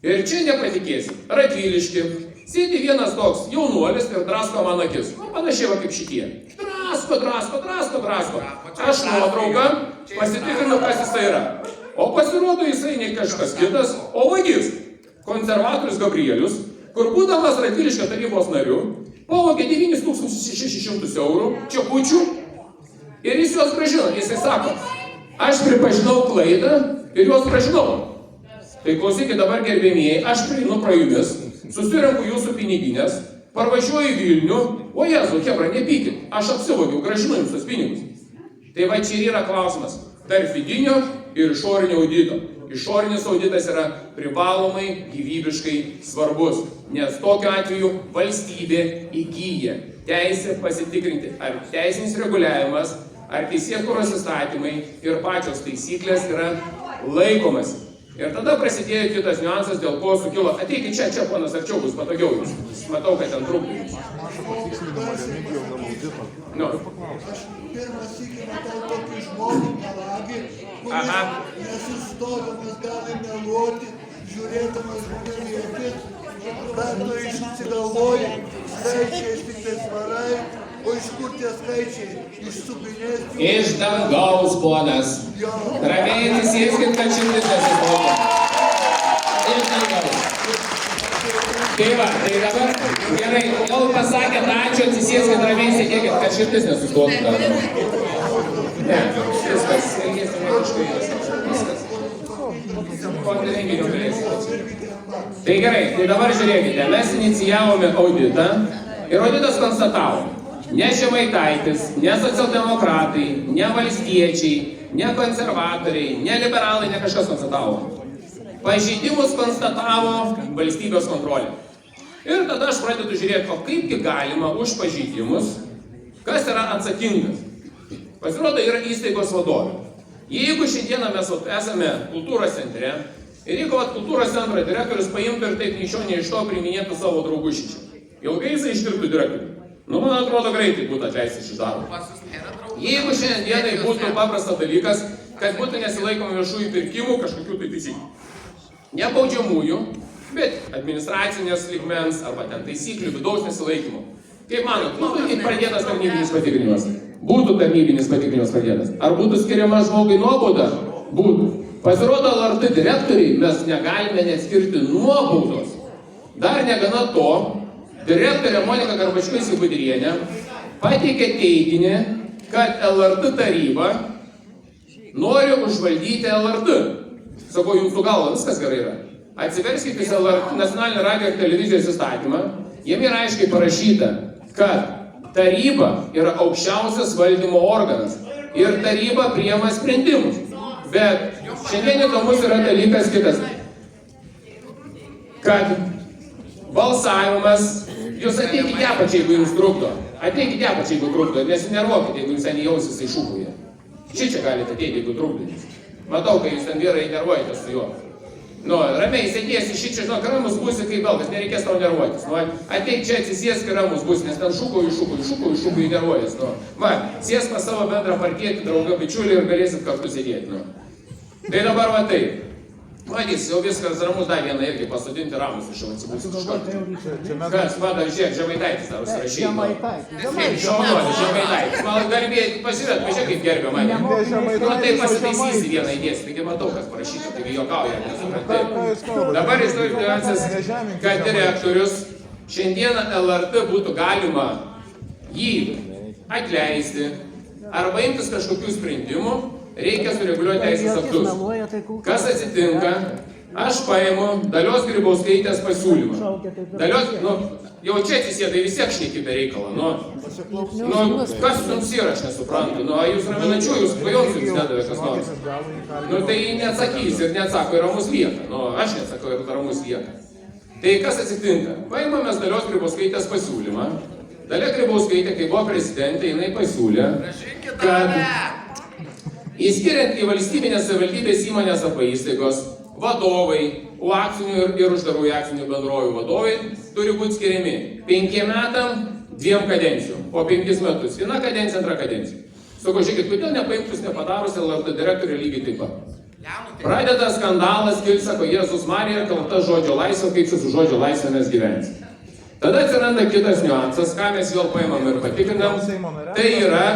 Ir čia nepatikėsi. Radviliški. Sėdi vienas toks jaunuolis ir drasko man akis. Nu, panašiai va kaip šitie. Drasko. Aš nuotrauką pasitikrinu, kas jisai yra. O pasirodo jisai ne kažkas kitas, o vagis. Konservatorius Gabrielius, kur būdamas Radviliškio tarybos nariu, pavogė 9600 eurų čekučių ir jis juos grąžino. Jisai sako, aš pripažinau klaidą ir juos grąžinau. Tai klausykit dabar gerbėmieji, aš prieinu pra jumis, susirenku jūsų piniginės, parvažiuoju į Vilnių, o Jezu, hebra, nepykit, aš apsivogiau, grąžinu jums tos pinigus. Tai va čia yra klausimas tarp vidinio ir išorinio audito. Išorinis auditas yra privalomai gyvybiškai svarbus, nes tokiu atveju valstybė įgyja teisę pasitikrinti, ar teisinis reguliavimas, ar teisėkūros įstatymai ir pačios taisyklės yra laikomas. Ir tada prasidėjo kitas niuansas, dėl ko sukilo. Ateikit čia, ponas, arčiau bus patogiau jums. Matau, kad ten truputį. Nu. Pirmą sykį matau tokį žmogų melagį, kuris nesustodamas gali meluoti, žiūrėdamas žmonėm į akis, bet tu išsigalvoji, skaičiais tik tai svarai, o iš kur tie skaičiai? Iš subinės? Iš dangaus, ponas. Ramiai atsisėskit, kad širdis nesistokė. Iš dangaus. Tai va, tai dabar gerai, jau pasakėt ačiū, atsisėskit, ramiai sėdėkit, kad širdis nesistokė. Ne, viskas, elgėsi mėgiškai, viskas. Kokį renginio galėsite. Tai gerai, tai dabar žiūrėkite, mes inicijavome auditą ir auditas konstatavo. Ne Žemaitaitis, ne socialdemokratai, ne valstiečiai, ne konservatoriai, ne liberalai, ne kažkas konstatavo. Pažeidimus konstatavo valstybės kontrolė. Ir tada aš pradedu žiūrėti, o kaipgi galima už pažeidimus, kas yra atsakingas. Pasirodo, yra įstaigos vadovė. Jeigu šiandieną mes esame kultūros centre, Ir jeigu vat, kultūros centro direktorius paimtų ir taip iš to priiminėtų savo draugų šičia. Ilgai jisai išdirbtų direktorių. Nu, man atrodo, greitai būtų atleistas iš darbo. Pas jūs nėra draugų. Jeigu šiandienai būtų paprastas dalykas, kad būtų nesilaikoma viešųjų pirkimų kažkokių tai taisyklių. Ne baudžiamųjų, bet administracinės lygmens arba ten taisyklių vidaus nesilaikymų. Kaip manot, būtų pradėtas tarnybinis patikrinimas? Būtų tarnybinis patikrinimas pradėtas. Ar būtų skiriama žmogui nuobauda? Būtų. Pasirodo, LRT direktoriai mes negalime neskirti nuobaudos. Dar negana to, direktorė Monika Garbačiūtė-Budrienė pateikė teiginį, kad LRT taryba nori užvaldyti LRT. Sakau, jums su galva viskas gerai yra. Atsiverskite LRT nacionalinį radijo ir televizijos įstatymą, jame yra aiškiai parašyta, kad taryba yra aukščiausias valdymo organas ir taryba priima sprendimus. Bet šiandien įdomus yra dalykas kitas, kad balsavimas, jūs ateikite ją pačiai, jeigu jums trukdo. Ateikite ją pačiai, jeigu trukdo, nesinervokite, jeigu jums ten jausis tai šūkuje. Čia galite ateiti, jeigu trukdo. Matau, kai jūs ten vyrai nervuojate su juo. Nu, ramiai sėdėsi šičia, žinok, ramus būsi kaip belgas, nereikės tau nervuotis. Nu, ateik čia, atsisėsk ir ramus būsi, nes ten šūkauji nervuojas. Nu, va, sės pas savo bendrą parkietį, draugą, bičiulį ir galėsit kartu sėdėti. Nu. Tai dabar va taip. Matys, jau viskas ramus, dar vieną irgi pasodinti ramus iš jau atsibūsiu iš karto. Kas, va, dar žiūrėk, Žemaitaitis dar užsirašyti. Žemaitaitis. Man garbėjai pasižiūrėt, pažiūrėk, kaip gerbė mane. Nu, tai pasitaisysi vieną įdėsi, taigi matau, kas parašyta, taigi juokauja, nesuprantai. Dabar jis turi situacijos, kad direktorius šiandieną LRT būtų galima jį atleisti arba imtis kažkokių sprendimų. Reikia sureguliuoti teisės aktus. Kas atsitinka? Aš paimu Dalios Grybauskaitės pasiūlymą. Dalios, jau čia atsisėdai vis tiek šneki be reikalo. Kas jums yra, aš nesuprantu. Jūs raminančių, jūs kvajoms jums nedavė kas nors. Tai neatsakys ir neatsako, ir ramus lieka. Aš neatsakau, ir ramus lieka. Tai kas atsitinka? Paimamės Dalios Grybauskaitės pasiūlymą. Dalia Grybauskaitė, kai buvo prezidentė, jinai pasiūlė, kad įskiriant į valstybinės savivaldybės įmonės arba įstaigos vadovai, akcinių ir uždarųjų akcinių bendrovių vadovai turi būti skiriami 5 metam 2 kadencijom, po 5 metus. Viena kadencija, antra kadencija. Sakau, žiūrėkit, kodėl nepaimtus nepadarus LRT direktorių lygiai taip pat. Pradeda skandalas, kils, sako, Jėzus Marija, kalta žodžio laisvė, kaip su žodžio laisvė mes gyvensime. Tada atsiranda kitas niuansas, ką mes vėl paimam ir patikrinam, tai yra,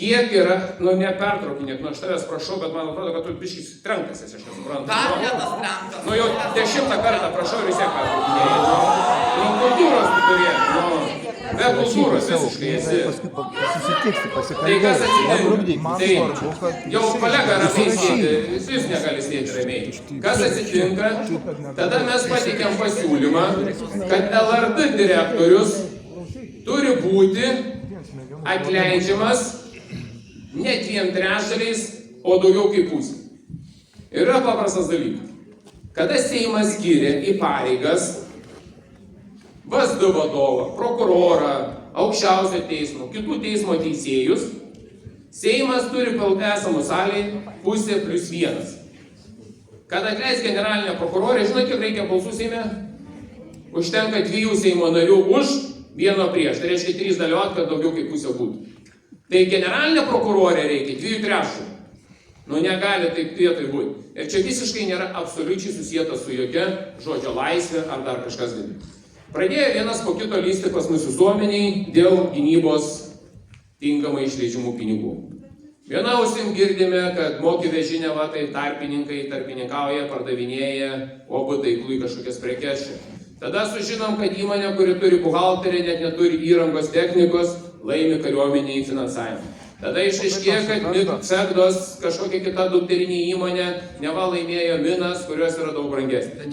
kiek yra, nepertraukinėk, aš tavęs prašau, bet man atrodo, kad tu biškis trenktas esi, aš nesuprantu. Dar vienas trenktas. Jau 10 kartą prašau ir vis tiek pertraukinėjai. Kultūros tu turėt, be kultūros visiškai esi. Tai kas atsitinka? Tai jau kolega ramiai sėdi, jis negali sėdėti ramiai. Kas atsitinka? Tada mes pateikėm pasiūlymą, kad LRT direktorius turi būti atleidžiamas ne 2/3, o daugiau kaip pusė. Yra paprastas dalykas. Kada Seimas skiria į pareigas VSD vadovą, prokurorą, aukščiausio teismo, kitų teismo teisėjus, Seimas turi esamų salėje 1+1. Kad atleis generalinę prokurorę, žinot, kiek reikia balsų Seime? Užtenka 2 Seimo narių už, 1 prieš. Tai reiškia 3 dalyvaut, kad daugiau kaip pusė būtų. Tai generalinė prokurorė reikia 2/3. Negali taip vietoj būti. Ir čia visiškai nėra absoliučiai susijęta su jokia žodžio laisvė ar dar kažkas dalykas. Pradėjo vienas po kito lysti pas mus visuomeniai dėl gynybos tinkamai išleidžiamų pinigų. Viena ausim girdime, kad moki vežinė, tai tarpininkai tarpininkauja, pardavinėja, obutai klui kažkokias prekes. Tada sužinom, kad įmonė, kuri turi buhalterį, net neturi įrangos technikos, laimi kariuomeniai finansavimą. Tada išaiškėjo, kad Segdos kažkokia kita dukterinė įmonė neva laimėjo minas, kurios yra daug brangesnės.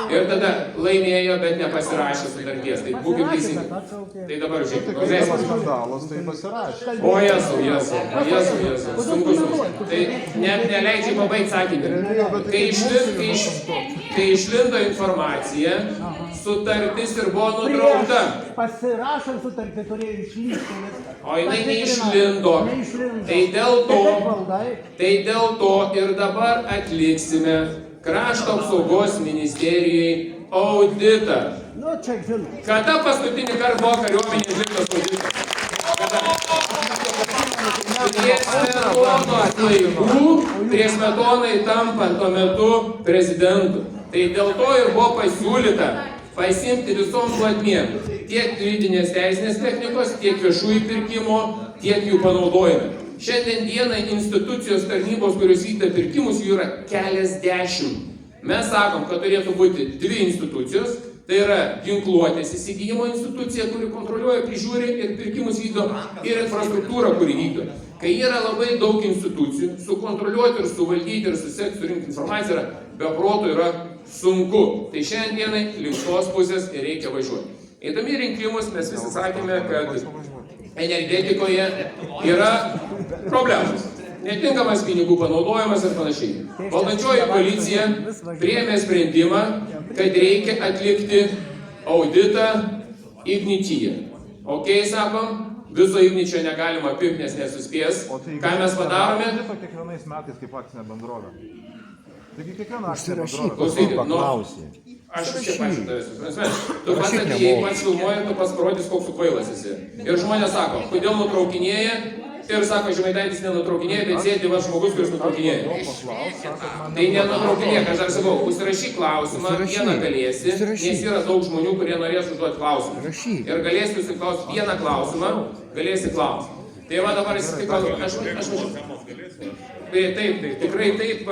Ir tada laimėjo, bet nepasirašė sutarties. Tai būkim teisingi. Tai dabar žiūrėkime. Skandalas, tai pasirašė. O Jėzau. Sunkus. Tai neleidžiai pabaigti sakinį. Kai išlindo informacija, sutartis ir buvo nutraukta. Pasirašant sutartį turėjo išlysti. O jinai neišlindo. Tai dėl to ir dabar atliksime Krašto apsaugos ministerijai auditą. Nu, čia žinau. Kada paskutinį kartą buvo kariuomenė atliktas auditas? Prie Smetonai tampant tuo metu prezidentu. Tai dėl to ir buvo pasiūlyta pasimti visom platmėm tiek juridinės teisinės technikos, tiek viešųjų pirkimo, tiek jų panaudojime. Šiandien dienai institucijos tarnybos, kurios vykdo pirkimus, jų yra keliasdešimt. Mes sakom, kad turėtų būti dvi institucijos. Tai yra ginkluotės įsigijimo institucija, kuri kontroliuoja, prižiūri ir pirkimus vykdo, ir infrastruktūra, kuri vykdo. Kai yra labai daug institucijų, sukontroliuoti ir suvaldyti ir susekti, surinkti informaciją yra be proto yra sunku. Tai šiandienai link tos pusės ir reikia važiuoti. Eidami rinkimus mes visi sakėme, kad energetikoje yra problemos. Netinkamas pinigų panaudojimas ir panašiai. Valdančioji koalicija priėmė sprendimą, kad reikia atlikti auditą Ignityje. Ok, sakom, viso Igničio negalima pirkti, nes nesuspės. Ką mes padarome? Audito kiekvienais metais kaip akcinė bendrovė. Taigi kiekviena akcinė Užsirašyk, bendrovė. ko paklausi. Aš vis tiek paaiškinu tavęs. Tu pats atėjai, pats filmuoji, tu pats parodys, koks tu kvailas esi. Ir žmonės sako, kodėl nutraukinėja? Ir sako, Žemaitaitis nenutraukinėja, bet sėdi va žmogus, kuris nutraukinėja. Tai nenutraukinėja, aš dar sakau, užsirašyk klausimą, vieną galėsi, nes yra daug žmonių, kurie norės užduoti klausimą. Ir galėsi užsiklausti vieną klausimą, galėsi klausti. Tai va dabar įsitikau, taip, tikrai taip,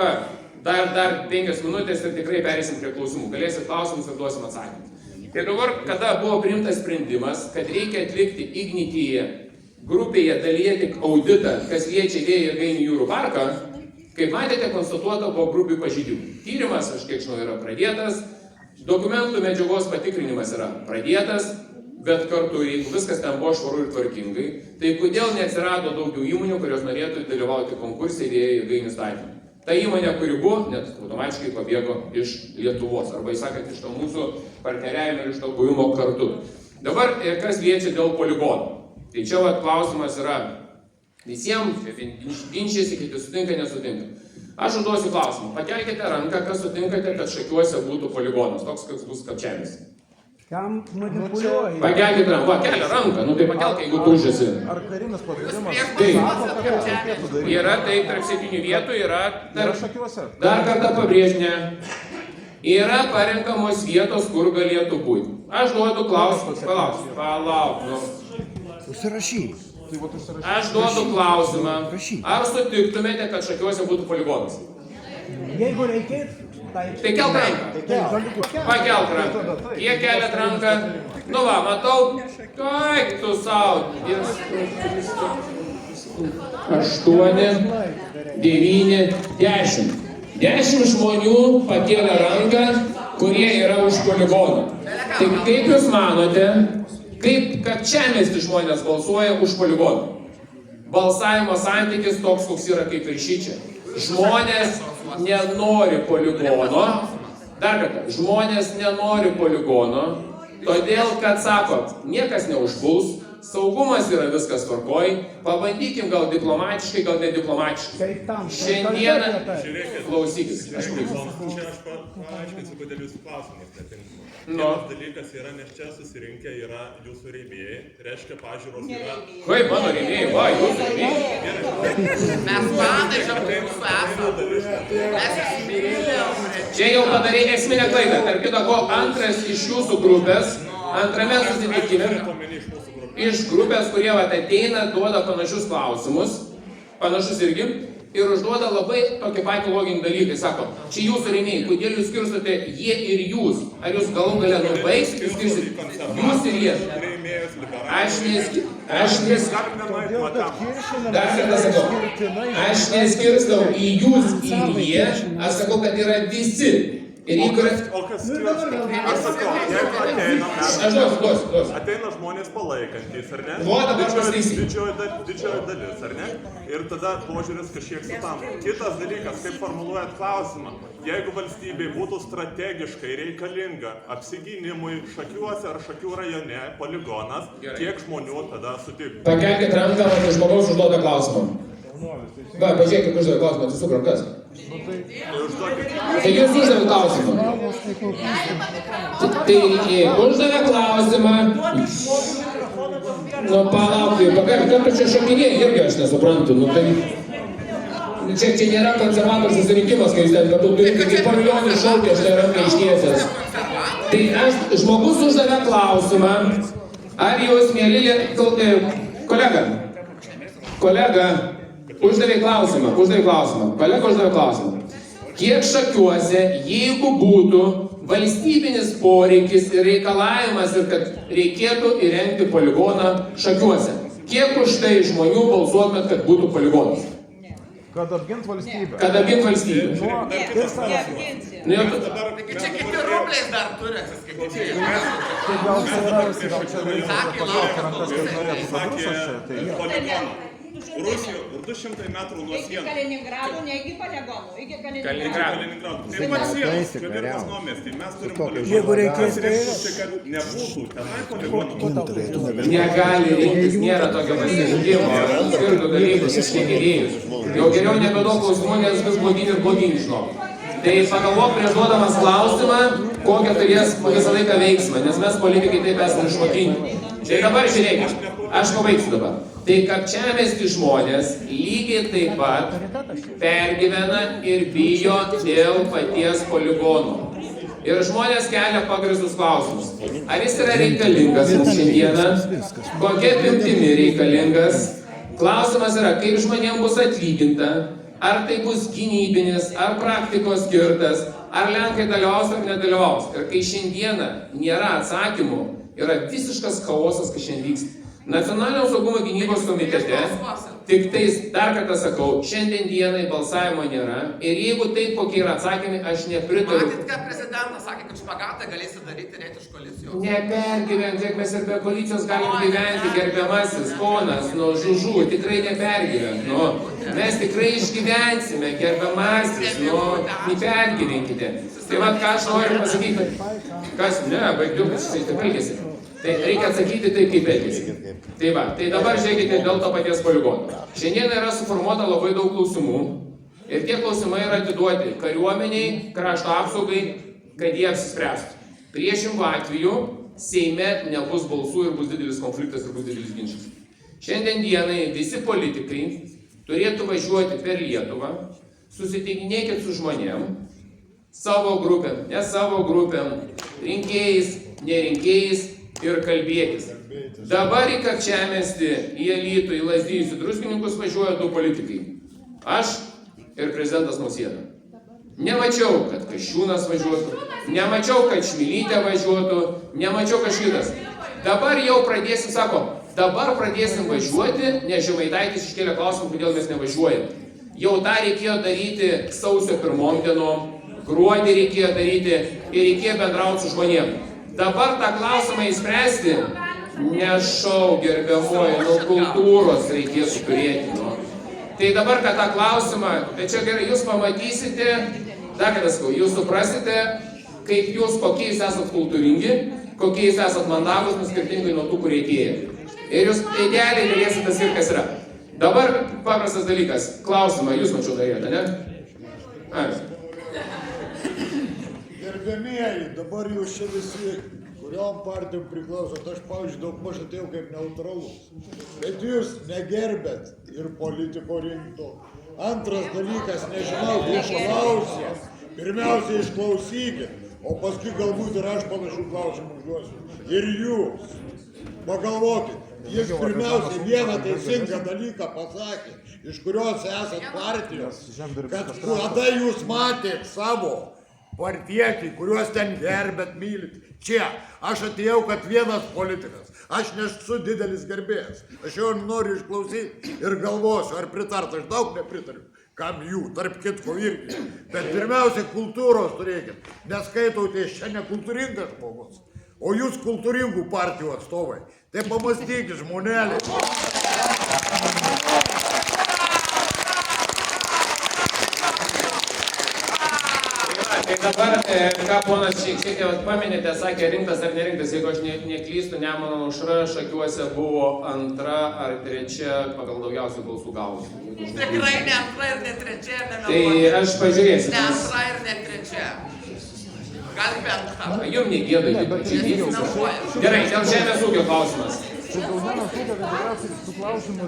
dar 5 minutės ir tikrai perėsim prie klausimų. Galėsit klausimus ir duosim atsakymus. Tai dabar, kada buvo priimtas sprendimas, kad reikia atlikti Ignityje grupėje dalyje tik auditą, kas liečia vėjo jėgainių jūrų parką, kaip matėte, konstatuota buvo grupių pažeidimų. Tyrimas, aš kiek žinau, yra pradėtas, dokumentų medžiagos patikrinimas yra pradėtas, bet kartu, jeigu viskas ten buvo švaru ir tvarkingai, tai kodėl neatsirado daugiau įmonių, kurios norėtų dalyvauti konkursai vėjo jėgainių statymui. Ta įmonė, kuri buvo, net automatiškai pabėgo iš Lietuvos, arba įsakant, iš to mūsų partneriavimo ir iš to buvimo kartu. Dabar, kas liečia dėl poligono. Tai čia klausimas yra visiems, ginčiasi, kiti sutinka, nesutinka. Aš užduosiu klausimą. Pakelkite ranką, kas sutinkate, kad Šakiuose būtų poligonas, toks, koks bus Kapčiamės. Kam manipuliuoji? Pakelkite ranką, kelia ranką, nu tai pakelk, jeigu tu užėsi. Ar karinis patarimas? Taip, yra taip, tarp 7 vietų, yra tarp... Šakiuose. Dar kartą pabrėžinę. Yra parenkamos vietos, kur galėtų būti. Aš duodu klausimą, palauk. Užsirašyk. Aš duodu klausimą, ar sutiktumėte, kad Šakiuose būtų poligonas? Jeigu reikėtų, tai... Tai kelk ranką. Pakelk ranką. Kiek keliat ranką? Nu va, matau. Kaik tu savo. 8, 9, 10. 10 žmonių pakėlė ranką, kurie yra už poligoną. Tai kaip jūs manote, kaip Kapčiamiesty žmonės balsuoja už poligoną? Balsavimo santykis toks, koks yra kaip ir šičia. Žmonės nenori poligono. Dar kartą, žmonės nenori poligono, todėl, kad sako, niekas neužpuls, saugumas yra viskas tvarkoj, pabandykim gal diplomatiškai, gal nediplomatiškai. Šiandieną, klausykis, aš priklausiu. Čia aš paaiškinsiu, kodėl jūsų klausimas netinka. Vienas dalykas yra, nes čia susirinkę yra jūsų rėmėjai, reiškia pažiūros yra... Kaip mano rėmėjai, va, jūsų rėmėjai. Mes panašiam, kaip jūsų esame. Mes įsimylėjom. Čia jau padarė esminę klaidą. Tarp kito, ko antras iš jūsų grupės, antrame susitikime, iš grupės, kurie ateina, duoda panašius klausimus, panašus irgi, ir užduoda labai tokį patį loginį dalyką. Sako, čia jūsų rėmėjai, kodėl jūs skirstote jie ir jūs? Ar jūs galų galę nubaigsit, jūs skirsit jūs ir jie? Aš neskirstau į jūs ir jie, aš sakau, kad yra visi. O kas skirsto? Aš sakau, jeigu ateina žmonės palaikantys, ar ne? Didžioji dalis, ar ne? Ir tada požiūris kažkiek sutampa. Kitas dalykas, kaip formuluojat klausimą, jeigu valstybei būtų strategiškai reikalinga apsigynimui Šakiuose ar Šakių rajone poligonas, kiek žmonių tada sutiktų? Pakelkit ranką, man žmogaus užduoda klausimą. Va, pažiūrėk, kaip užduoda klausimą, atsisuk rankas. Tai jūs uždavė klausimą. Tai uždavė klausimą. Nu, palauk, ką tu čia šokinėjai, irgi aš nesuprantu. Nu, tai... Čia nėra konservatorių susirinkimas, kai jūs ten kartu turite kaip paviljonį šaukį, aš tai ranką ištiesęs. Tai žmogus uždavė klausimą, ar jūs, mėly, kolega, uždavė klausimą, kolega uždavė klausimą. Kiek Šakiuose, jeigu būtų valstybinis poreikis ir reikalavimas, ir kad reikėtų įrengti poligoną Šakiuose, kiek už tai žmonių balsuotumėt, kad būtų poligonas? Kad apgint valstybę. Kad apgint valstybę. Čia kiti rubliais dar turi atsiskaityti. Tai gal čia yra visi, gal čia reikia pakelti rankas, kad norėtų padrusos čia. Poligoną. Rusija 200 metrų nuo Iki sienos. Kaliningrado, ne iki poligonų, iki Kaliningrado. Kaliningrado. Taip pat sienos, prie Vilniaus nuomestį. Mes turim poligoną. Jeigu reikės, tai... Kad nebūtų tenai poligonų. Negali rinktis, nėra tokio pasirinkimo, skirtų dalykus išsiekėjus. Jau geriau nebedaug klausimų, nes vis blogyn, žinok. Tai pagalvok prieš duodamas klausimą, kokią turės visą laiką veiksmą, nes mes politikai taip esame išmokinti. Tai dabar žiūrėkit, aš pabaigsiu dabar. Tai Kapčiamiesty žmonės lygiai taip pat pergyvena ir bijo dėl paties poligono. Ir žmonės kelia pagrįstus klausimus. Ar jis yra reikalingas mums šiandieną? Kokia apimtimi reikalingas? Klausimas yra, kaip žmonėms bus atlyginta? Ar tai bus gynybinis, ar praktikos skirtas, ar Lenkai dalyvaus ar nedalyvaus. Ir kai šiandieną nėra atsakymų, yra visiškas chaosas, kas šiandien vyksta. Nacionalinio saugumo gynybos komitete, tik tais dar kartą sakau, šiandien dienai balsavimo nėra ir jeigu taip kokie yra atsakymai, aš nepritariu. Matyt, kad prezidentas sakė, kad špagatą galėsi daryti net iš koalicijos. Nepergyvent, kiek mes ir be koalicijos galim gyventi, gerbiamasis ponas, nu, žužu, tikrai nepergyvent, nu, mes tikrai išgyvensime, gerbiamasis, nu, nepergyvenkite. Tai vat, ką aš noriu pasakyti, kas, ne, baigdiukas, jisai taip elgėsi. Tai reikia atsakyti taip, kaip elgėsi. Tai va, tai dabar žiūrėkite dėl to paties poligono. Šiandien yra suformuota labai daug klausimų ir tie klausimai yra atiduoti kariuomeniai, krašto apsaugai, kad jie apsispręstų. Priešingų atveju Seime nebus balsų ir bus didelis konfliktas ir bus didelis ginčas. Šiandien dienai visi politikai turėtų važiuoti per Lietuvą, susitikinėkit su žmonėm, savo grupėm, ne savo grupėm, rinkėjais, nerinkėjais, ir kalbėtis. Dabar į Kapčiamiestį, į Alytų, į Lazdijus, į Druskininkus važiuoja du politikai. Aš ir prezidentas Nausėda. Nemačiau, kad Kasčiūnas važiuotų, nemačiau, kad Šmilytė važiuotų, nemačiau kažkitas. Dabar jau pradėsim, sako, dabar pradėsim važiuoti, nes Žemaitaitis iškėlė klausimą, kodėl mes nevažiuojam. Jau tą reikėjo daryti sausio 1 dienom, gruodį reikėjo daryti ir reikėjo bendrauti su žmonėm. Dabar tą klausimą įspręsti, nešau, gerbiamoji, nuo kultūros reikėtų turėti. Nu. Tai dabar, kad tą klausimą, bet čia gerai, jūs pamatysite, dar kada sakau, jūs suprasite, kaip jūs, kokie jūs esat kultūringi, kokie jūs esat mandagus, skirtingai nuo tų, kurie atėjo. Ir jūs idealiai galėsite tas ir kas yra. Dabar paprastas dalykas, klausimą, jūs mačiau darėjote, ne? Ar? Gerbėmieji, dabar jūs čia visi, kuriom partijom priklausot, aš, pavyzdžiui, daug maž atėjau kaip neutralus. Bet jūs negerbėt ir politiko rimto. Antras dalykas, nežinau, išklausėt. Pirmiausia, išklausykit, o paskui galbūt ir aš panašių klausimų užduosiu. Ir jūs, pagalvokit, jis pirmiausia vieną teisingą dalyką pasakė, iš kurios esat partijos, kad kada jūs matėt savo partiečiai, kuriuos ten gerbėt, mylit. Čia, aš atėjau, kad vienas politikas. Aš nesu didelis gerbėjas. Aš jau noriu išklausyti ir galvosiu, ar pritart. Aš daug nepritariu. Kam jų, tarp kitko irgi. Bet pirmiausia, kultūros turėkit. Neskaitautės čia nekultūringas žmogus. O jūs kultūringų partijų atstovai. Tai pamastykit, žmonėlį. Tai dabar ką ponas šiek tiek paminėte, sakė rinktas ar nerinktas, jeigu aš neklystu, Nemuno aušra Šakiuose buvo antra ar trečia pagal daugiausiai balsų gavusi. Tikrai ne antra ir ne trečia, Tai aš pažiūrėsiu. Ne antra ir ne trečia. Gal penkta. Jum negėda, Gerai, dėl žemės ūkio klausimas. Tai dėl žemės ūkio, tai tikriausiai tų klausimų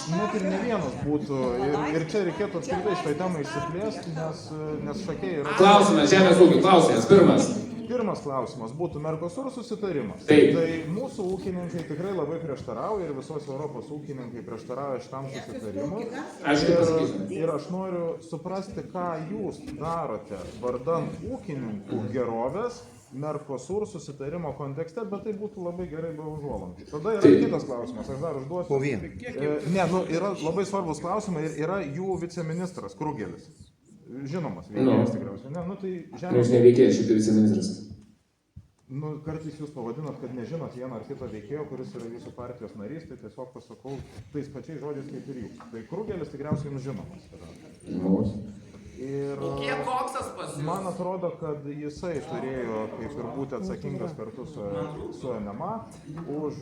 net ir ne vienas būtų. Ir čia reikėtų apskritai šitą temą išsiplėsti, nes Šakiai yra... Klausimas, žemės ūkio klausimas, pirmas. Pirmas klausimas būtų Mercosur susitarimas. Taip. Tai mūsų ūkininkai tikrai labai prieštarauja ir visos Europos ūkininkai prieštarauja šitam susitarimui. Ir aš noriu suprasti, ką jūs darote vardan ūkininkų gerovės Mercosur susitarimo kontekste, bet tai būtų labai gerai be užuolankų. Tada yra kitas klausimas, aš dar užduosiu. Po vieną. Yra labai svarbus klausimai ir yra jų viceministras Krugelis. Žinomas veikėjas tikriausiai. Tai Jūs neveikėjas šitai viceministras. Kartais jūs pavadinat, kad nežinot vieną ar kitą veikėjo, kuris yra jūsų partijos narys, tai tiesiog pasakau tais pačiais žodžiais kaip ir jūs. Tai Krugelis tikriausiai jums žinomas. Ir kiek koksas pas jūs? Man atrodo, kad jisai turėjo kaip ir būti atsakingas kartu su NMA už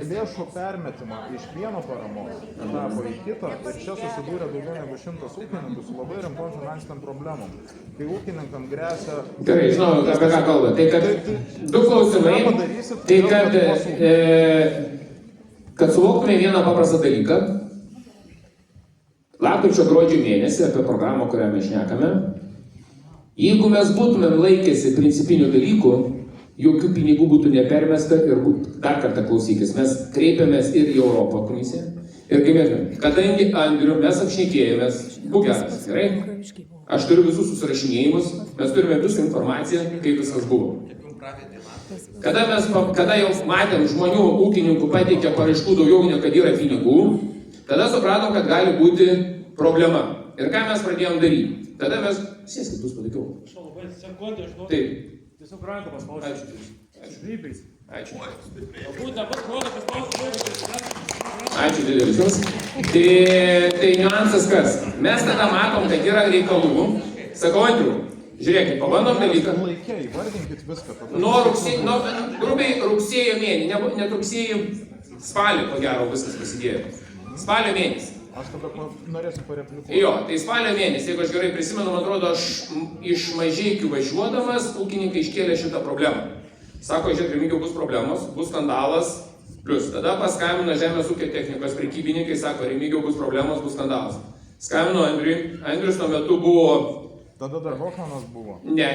lėšų permetimą iš vieno paramos etapo į kitą ir čia susidūrė daugiau negu 100 ūkininkų su labai rimtom finansiniam problemom. Kai ūkininkam grėsia... Gerai, žinau, apie ką kalba. Tai kad du klausimai, tai kad suvoktume vieną paprastą dalyką. Lapkričio gruodžio mėnesį apie programą, kurią mes šnekame, jeigu mes būtumėm laikėsi principinių dalykų, jokių pinigų būtų nepermesta ir dar kartą klausykis, mes kreipiamės ir į Europos komisiją ir kaimėtumėm, kadangi Andriu mes apšnekėjomės, būk geras, gerai? Aš turiu visus susirašinėjimus, mes turime visą informaciją, kaip viskas buvo. Kada jau matėm žmonių, ūkininkų pateikė paraiškų daugiau, negu kad yra pinigų, tada supratom, kad gali būti problema. Ir ką mes pradėjom daryti? Tada mes... Sėskit, bus padakiau. Aš labai sekundę, aš noriu. Taip. Tiesiog ranką paspausti. Ačiū. Ačiū. Galbūt dabar proga paspausti. Ačiū didelis jums. Tai niuansas kas? Mes tada matom, kad yra reikalų. Sakau, Andriu, žiūrėkit, pabandom dalyką. Laikė, įvardinkit viską. Grubiai rugsėjo mėnesį, net rugsėjo spalį, ko gero, viskas prasidėjo. Spalio mėnesį. Aš tada norėsiu pareplikuoti. Jo, tai spalio mėnesį, jeigu aš gerai prisimenu, man atrodo, aš iš Mažeikių važiuodamas, ūkininkai iškėlė šitą problemą. Sako, žiūrėk, Remigijau, bus problemos, bus skandalas, plus tada paskambino Žemės ūkio technikos prekybininkai, sako, Remigijau, bus problemos, bus skandalas. Skambino Andriui, Andrius tuo metu buvo... Tada dar Hochmanas buvo. Ne.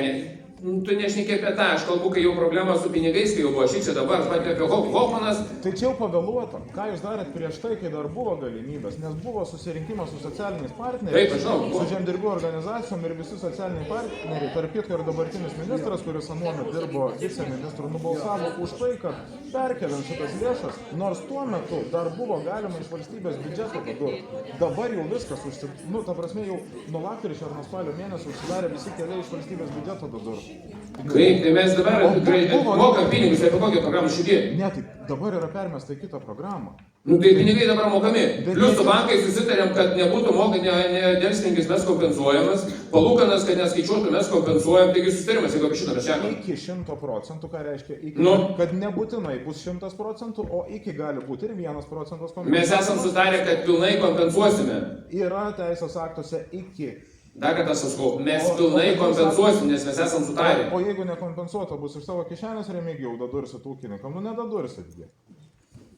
Tu nešnekė apie tą, aš kalbu, kai jau problema su pinigais, kai jau buvo šičia dabar, pat apie Hochmanas. Tai čia jau pavėluota. Ką jūs darėt prieš tai, kai dar buvo galimybės? Nes buvo susirinkimas su socialiniais partneriais, su žemdirbių organizacijom ir visi socialiniai partneriai, tarp kitko ir dabartinis ministras, kuris anuomet dirbo viceministru, nubalsavo už tai, kad perkeliant šitas lėšas, nors tuo metu dar buvo galima iš valstybės biudžeto padurti. Dabar jau viskas ta prasme jau nuo lapkričio ar nuo spalio mėnesio užsidarė visi keliai iš valstybės biudžeto padurti. Kaip, tai mes dabar mokam pinigus, apie kokią programą šitie? Ne, tai dabar yra permesta į kitą programą. Tai pinigai dabar mokami. Plius su bankai susitarėm, kad nebūtų mokami delspinigiais mes kompensuojamas, palūkanas, kad neskaičiuotų mes kompensuojam, taigi susitarimas, jeigu apie šitą mes šnekam. Iki 100%, ką reiškia iki, kad nebūtinai bus 100%, o iki gali būti ir 1% kompensuojamas. Mes esam sutarę, kad pilnai kompensuosime. Yra teisės aktuose iki. Dar kartą sakau, mes pilnai kompensuosim, nes mes esam sutarę. O jeigu nekompensuota bus iš savo kišenės, Remigijau, dadursit ūkininkam, nedadursit.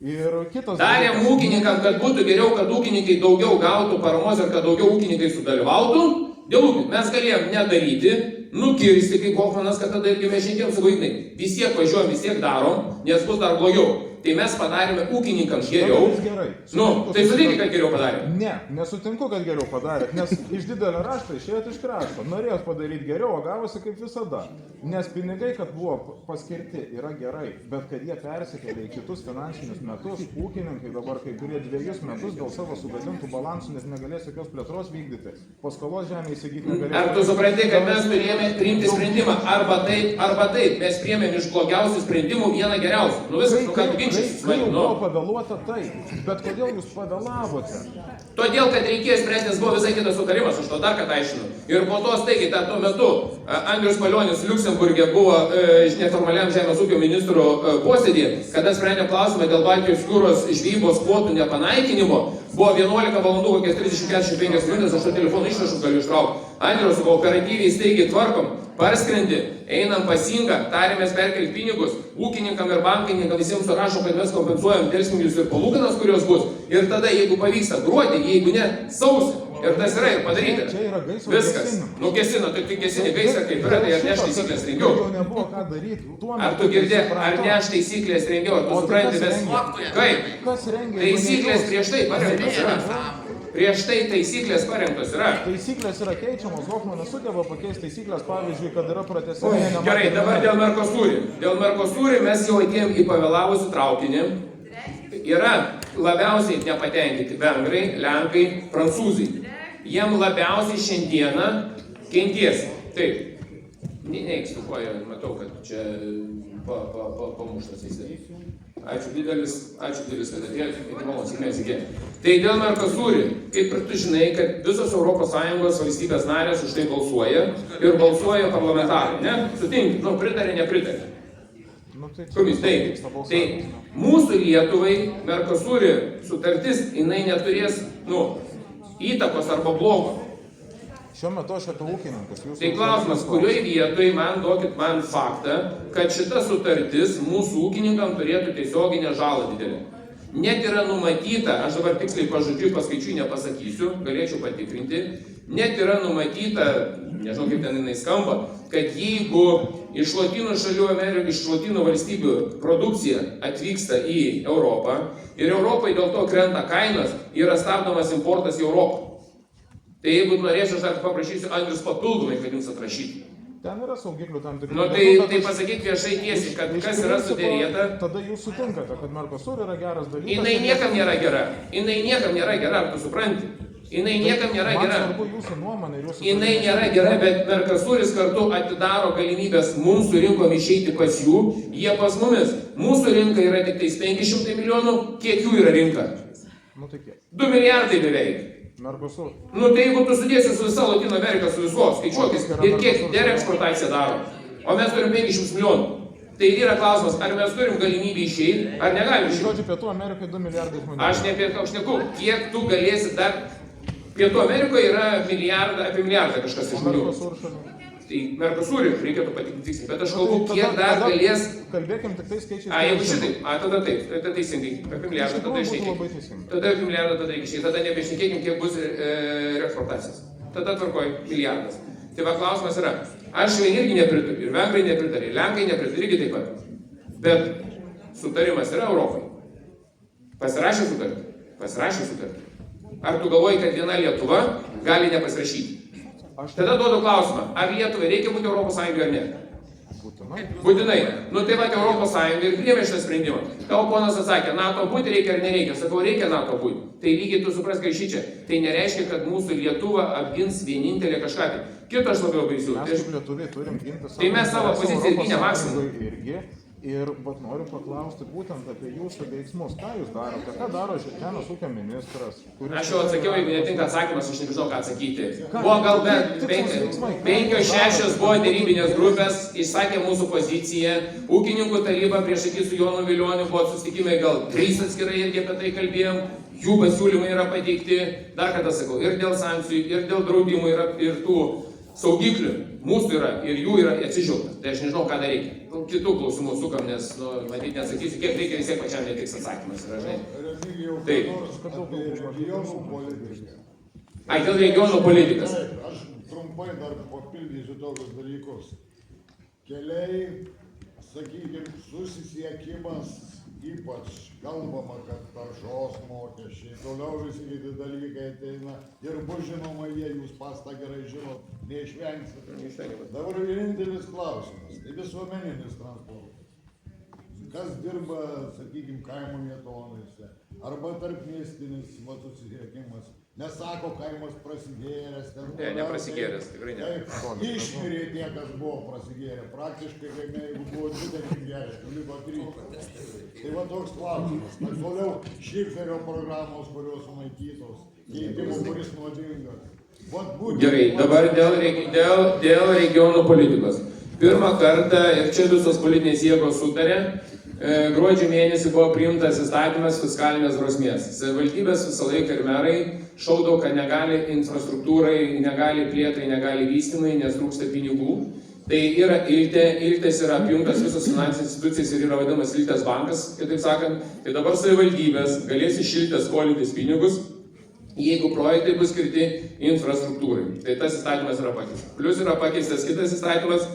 Ir kitas... Darėm ūkininkam, kad būtų geriau, kad ūkininkai daugiau gautų paramos ir kad daugiau ūkininkai sudalyvautų. Dėl ūkininkų mes galėjom nedaryti, nukirsti, kaip Hochmanas, kad tada irgi mes šiandien su vaikinai. Vis tiek važiuojam, vis tiek darom, nes bus dar blogiau. Tai mes padarėme ūkininkams geriau. Tai sutikit, kad geriau padarėme? Ne, nesutinku, kad geriau padarėt, nes iš didelio rašto išėjot iš krašto. Norėjot padaryti geriau, o gavosi kaip visada. Nes pinigai, kad buvo paskirti, yra gerai, bet kad jie persikėlė į kitus finansinius metus, ūkininkai dabar kai kurie 2 metus dėl savo sugadintų balansų, nes negalės jokios plėtros vykdyti, paskolos žemė įsigyti negalės. Ar tu supranti, kad mes turėjome priimti sprendimą arba taip, mes priėmėm iš blogiausių sprendimų vieną geriausią? Nu viskas, ginčysis. Kai jau buvo pavėluota, taip. Bet kodėl jūs pavėlavote? Todėl, kad reikėjo spręsti, nes buvo visai kitas sutarimas, aš to dar kartą aiškinu. Ir po to staigiai, tuo metu Andrius Palionis Liuksemburgė buvo neformaliam žemės ūkio ministro posėdėje, kada sprendė klausimą dėl Baltijos jūros žvejybos kvotų nepanaikinimo, buvo 11 valandų, kokias 30-45 minutės, aš to telefono išrašus galiu ištraukti. Andrius, operatyviai staigiai tvarkom, parskrendi, einam pasingą, tarėmės perkelti pinigus, ūkininkam ir bankininkam visiems surašom, kad mes kompensuojam delspinigius ir palūkanas, kurios bus. Ir tada, jeigu pavyksta gruodį, jeigu ne, sausį. Ir tas yra ir padaryta. Čia yra gaisro Viskas. Gesina, tu tik gesini gaisrą, kaip yra, tai ar ne aš taisyklės rengiau. Jau nebuvo ką daryti. Ar tu girdė, ar ne aš taisyklės rengiau, ar tu supranti, kaip? Kas rengia? Taisyklės prieš tai parengtos yra. Prieš tai taisyklės parengtos yra. Taisyklės yra keičiamos, Hoffmanas sugeba pakeisti taisyklės, pavyzdžiui, kad yra pratęsime. Gerai, dabar dėl Mercosur. Dėl Mercosur mes jau atėjom į pavėlavusių traukinį. Yra labiausiai nepatenkinti vengrai, lenkai, prancūzai. Jiem labiausiai šiandieną kentiesi. Taip. Neikstukoju, matau, kad čia pamuštas jisai. Ačiū didelis, kad atėjot, iki mamos sėkmės iki. Tai dėl Mercosur, kaip ir tu žinai, kad visos ES valstybės narės už tai balsuoja ir balsuoja parlamentarai, ne? Sutinki, pritarė, nepritarė. Kumis, tai mūsų Lietuvai Mercosur sutartis, jinai neturės, įtakos arba blogo. Šiuo metu aš apie ūkininkus. Tai klausimas, kurioje vietoje duokit man faktą, kad šita sutartis mūsų ūkininkam turėtų tiesioginę žalą didelę. Net yra numatyta, aš dabar tiksliai pažodžiui paskaičiui nepasakysiu, galėčiau patikrinti, net yra numatyta, nežinau kaip ten jinai skamba, kad jeigu iš lotynų šalių Amerikos, iš lotynų valstybių produkcija atvyksta į Europą ir Europai dėl to krenta kainos, yra stabdomas importas į Europą. Tai jeigu norėčiau, aš dar paprašysiu Andrius papildomai, kad jums atrašytų. Ten yra saugiklių tam tikrų. Tai pasakyk viešai tiesiai, kad kas yra sudėrėta. Tada jūs sutinkate, kad Mercosur yra geras dalykas. Jinai niekam nėra gera. Jinai niekam nėra gera, ar tu supranti? Jinai niekam nėra gera. Man svarbu jūsų nuomonė ir jūsų... Jinai nėra gera, bet Mercosuris kartu atidaro galimybės mums su rinkom išeiti pas jų. Jie pas mumis. Mūsų rinka yra tik 500 milijonų. Kiek jų yra rinka? 2 milijardai beveik. Mercosur. Tai jeigu tu sudėsi su visa Latino Amerika, su visos, skaičiuokis, ir kiek dereksportacija daro. O mes turim 500 milijonų. Tai yra klausimas, ar mes turim galimybę išeiti, ar negalim išeiti. Žodžiu, Pietų Amerikai 2 milijardai žmonių. Aš ne apie ką šneku, kiek tu galėsi dar... Pietų Amerikoje yra apie milijardą kažkas iš žmonių. Tai Mercosur reikėtų patikrinti tiksliai, bet aš kalbu, kiek dar galės... Kalbėkim tik tai skaičiais. Jeigu šitaip, tada taip, tada teisingai, apie milijardą tada išnekim. Tada apie milijardą tada išnekim, tada nebešnekėkim, kiek bus reeksportacijos. Tada tvarkoj milijardas. Tai va klausimas yra, aš irgi nepritariu, ir vengrai nepritarė, ir lenkai nepritarė, irgi taip pat. Bet sutarimas yra Europai. Pasirašė sutartį. Ar tu galvoji, kad viena Lietuva gali nepasirašyti? Tada duodu klausimą, ar Lietuvai reikia būti Europos Sąjungoje ar ne? Būtinai. Tai va, Europos Sąjunga ir priėmė šitą sprendimą. Tavo ponas atsakė, NATO būti reikia ar nereikia. Sakau, reikia NATO būti. Tai lygiai tu supras, kai šičia. Tai nereiškia, kad mūsų Lietuva apgins vienintelė kažką. Kito aš labiau baisiu. Mes kaip lietuviai turim ginti savo... Tai mes savo poziciją ir gynė maksimum. Ir noriu paklausti būtent apie jūsų veiksmus. Ką jūs darote? Ką daro žemės ūkio ministras? Aš jau atsakiau, jeigu netinka atsakymas, aš nežinau, ką atsakyti. Buvo gal 5-6 buvo dėrybinės grupės, išsakė mūsų poziciją. Ūkininkų taryba prieš akį su Jonu Vilioniu buvo susitikimai, gal 3 atskirai irgi apie tai kalbėjom. Jų pasiūlymai yra pateikti, dar kartą sakau, ir dėl sankcijų, ir dėl draudimų, ir tų saugiklių. Mūsų yra ir jų yra atsižvelgta. Tai aš nežinau, ką dar reikia. Kitų klausimų sukam, nes, matyt, nesakysiu, kiek reikia, vis tiek pačiam netiks atsakymas. Taip. Dėl regionų politikas. Aš trumpai dar papildysiu tokius dalykus. Keliai, sakykime, susisiekimas, ypač kalbama, kad taršos mokesčiai, toliau visi kiti dalykai ateina ir bus žinoma, jūs pastą gerai žinot, neišvengsite. Dabar vienintelis klausimas, tai visuomeninis transportas. kas dirba, sakykime, kaimo vietovėse, arba tarpmiestinis susisiekimas, nesako kaimas prasigėręs. Ne, neprasigėręs, tikrai ne. Taip, išmirė tie, kas buvo prasigėrę. Praktiškai, jeigu buvo 20 gerės, liko 3. Tai va toks klausimas. Bet toliau Šriferio programos, kurios sunaikytos, keitimo, kuris nuodingas. Gerai, dabar dėl regionų politikos. Pirmą kartą, ir čia visos politinės jėgos sutarė, gruodžio mėnesį buvo priimtas įstatymas fiskalinės drausmės. Savivaldybės visą laiką ir merai šaudavo, kad negali infrastruktūrai, negali plėtrai, negali vystymai, nes trūksta pinigų. Tai yra Iltės yra apjungtas visos finansinės institucijas ir yra vadinamas Iltės bankas, kitaip sakant. Tai dabar savivaldybės galės iš Iltės skolintis pinigus, jeigu projektai bus skirti infrastruktūrai. Tai tas įstatymas yra pakeistas. Plius yra pakeistas kitas įstatymas,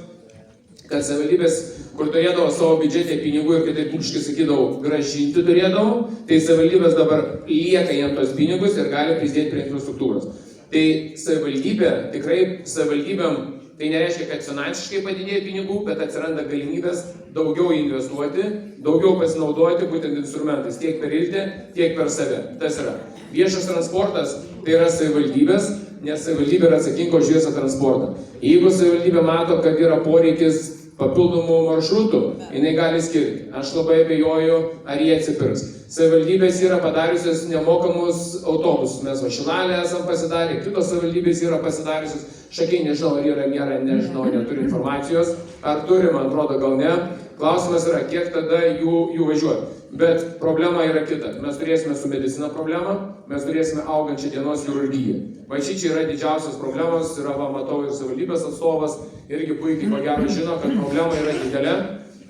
kad savivaldybės, kur turėdavo savo biudžete pinigų ir kitaip puškai sakydavo, gražinti turėdavo, tai savivaldybės dabar lieka jiems tos pinigus ir gali prisidėti prie infrastruktūros. Tai savivaldybė, tikrai savivaldybėm, tai nereiškia, kad finansiškai padidėja pinigų, bet atsiranda galimybės daugiau investuoti, daugiau pasinaudoti būtent instrumentais, tiek per Iltę, tiek per save. Tas yra. Viešas transportas tai yra savivaldybės, nes savivaldybė yra atsakinga už viešą transportą. Jeigu savivaldybė mato, kad yra poreikis papildomų maršrutų, jinai gali skirti. Aš labai abejoju, ar jie atsipirks. Savivaldybės yra padariusios nemokamus autobusus. Mes Šilalėje esam pasidarę, kitos savivaldybės yra pasidariusios. Šakiai, nežinau, ar yra gera, nežinau, neturiu informacijos. Ar turi, man atrodo, gal ne. Klausimas yra, kiek tada jų važiuoja. Bet problema yra kita. Mes turėsime su medicina problemą, mes turėsime augančią dienos chirurgiją. Va čia yra didžiausios problemos, yra, va, matau, ir savivaldybės atstovas, irgi puikiai ko gero žino, kad problema yra didelė.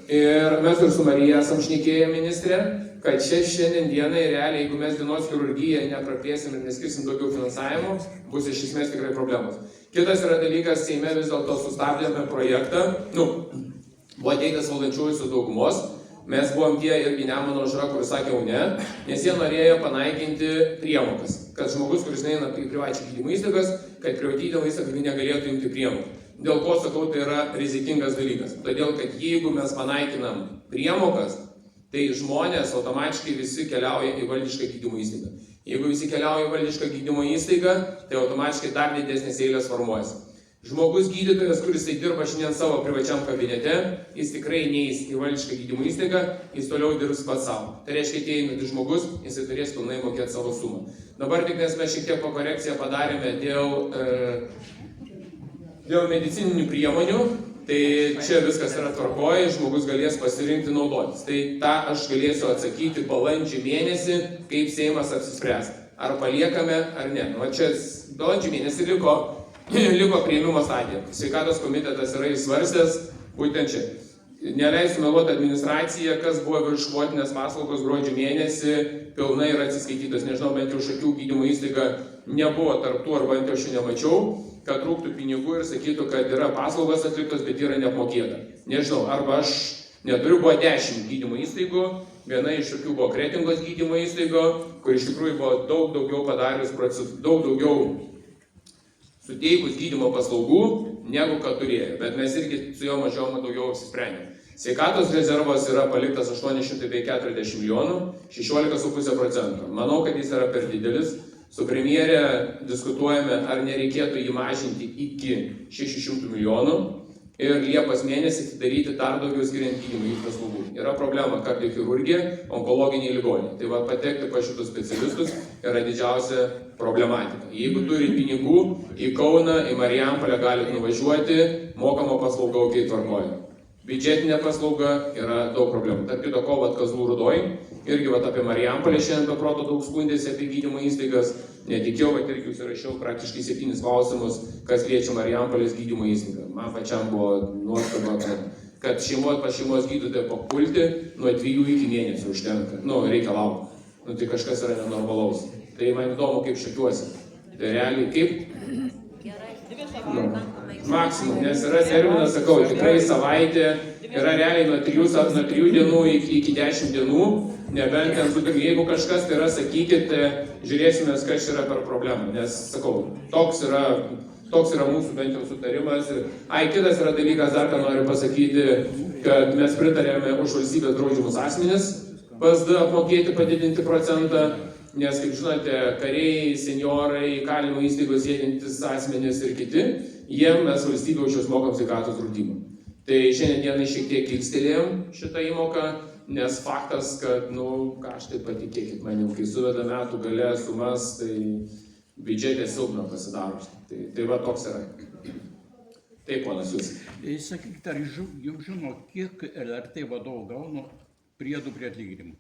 Ir mes ir su Marija esam šnekėję ministrė, kad šiandien dienai realiai, jeigu mes dienos chirurgiją nepraplėsim ir neskirsim daugiau finansavimo, bus iš esmės tikrai problemos. Kitas yra dalykas, Seime vis dėlto sustabdėme projektą, buvo ateitas valdančiųjų su daugumos, mes buvom tie irgi Nemuno aušra, kuris sakė ne, nes jie norėjo panaikinti priemokas, kad žmogus, kuris neina į privačią gydymo įstaigas, kad privačią įstaigą negalėtų imti priemokų. Dėl ko sakau, tai yra rizikingas dalykas. Todėl, kad jeigu mes panaikinam priemokas, tai žmonės automatiškai visi keliauja į valdišką gydymo įstaigą. Jeigu visi keliauja į valdišką gydymo įstaigą, tai automatiškai dar didesnės eilės formuojasi. Žmogus gydytojas, kuris tai dirba šiandien savo privačiam kabinete, jis tikrai neis į valdišką gydymo įstaigą, jis toliau dirbs pats savo. Tai reiškia, ateinantis žmogus, jis turės pilnai mokėti savo sumą. Dabar tik nes mes šiek tiek korekciją padarėme dėl medicininių priemonių, tai čia viskas yra tvarkoje, žmogus galės pasirinkti naudotis. Tai tą aš galėsiu atsakyti balandžio mėnesį, kaip Seimas apsispręs. Ar paliekame, ar ne. O čia balandžio mėnesį liko priėmimo stadija. Sveikatos komitetas yra įsvarstęs būtent čia. Neleisiu meluoti administraciją, kas buvo virš kvotinės paslaugos gruodžio mėnesį, pilnai yra atsiskaitytas. Nežinau, bent jau Šakių gydymo įstaiga nebuvo tarp tų, arba bent jau aš nemačiau, kad trūktų pinigų ir sakytų, kad yra paslaugos atliktos, bet yra neapmokėta. Nežinau, arba aš neturiu, buvo 10 gydymo įstaigų, viena iš tokių buvo Kretingos gydymo įstaigo, kur iš tikrųjų buvo daug daugiau padarius procesų, daug daugiau suteikus gydymo paslaugų, negu kad turėjo. Bet mes irgi su jo mažiau daugiau apsisprendėme. Sveikatos rezervas yra paliktas 840 milijonų, 16,5%. Manau, kad jis yra per didelis. Su premjerė diskutuojame, ar nereikėtų jį mažinti iki 600 milijonų ir Liepos mėnesį atidaryti dar daugiau skiriant gydymo paslaugų. Yra problema kardiochirurgija, onkologiniai ligoniai. Tai va, patekti pas šitus specialistus yra didžiausia problematika. Jeigu turi pinigų, į Kauną, į Marijampolę galite nuvažiuoti, mokama paslauga aukiai tvarkoja. Biudžetinė paslauga yra daug problemų. Tarp kito ko, Kazlų Rūdoj, irgi apie Marijampolę šiandien be proto daug skundėsi apie gydymo įstaigas. Netikėjau, kad irgi užsirašiau praktiškai 7 klausimus, kas liečia Marijampolės gydymo įstaigą. Man pačiam buvo nuostaba, kad pas šeimos gydytoją papulti nuo 2 iki mėnesių užtenka. Reikia laukti. Tai kažkas yra nenormalaus. Tai man įdomu, kaip šakiuosi. Tai realiai kaip? Maksimum, nes yra terminas, sakau, tikrai savaitė, yra realiai nuo 3 dienų iki 10 dienų, nebent ten sutik, jeigu kažkas tai yra, sakykite, žiūrėsime, kas yra per problemą, nes, sakau, toks yra Toks yra mūsų bent jau sutarimas. Kitas yra dalykas, dar ką noriu pasakyti, kad mes pritarėme už valstybės draudžiamus asmenis PSD apmokėti padidinti procentą, nes, kaip žinote, kariai, senjorai, įkalinimo įstaigos sėdintys asmenys ir kiti, jiem mes valstybė už juos mokam sveikatos draudimą. Tai šiandien dienai šiek tiek kilstelėjom šitą įmoką, nes faktas, kad, ką aš taip patikėkit manim, kai suveda metų gale sumas, tai biudžetė silpna pasidaro. Tai va toks yra. Taip, ponas jūs. Sakykite, ar jau žino, kiek LRT vadovų gauna priedų prie atlyginimų?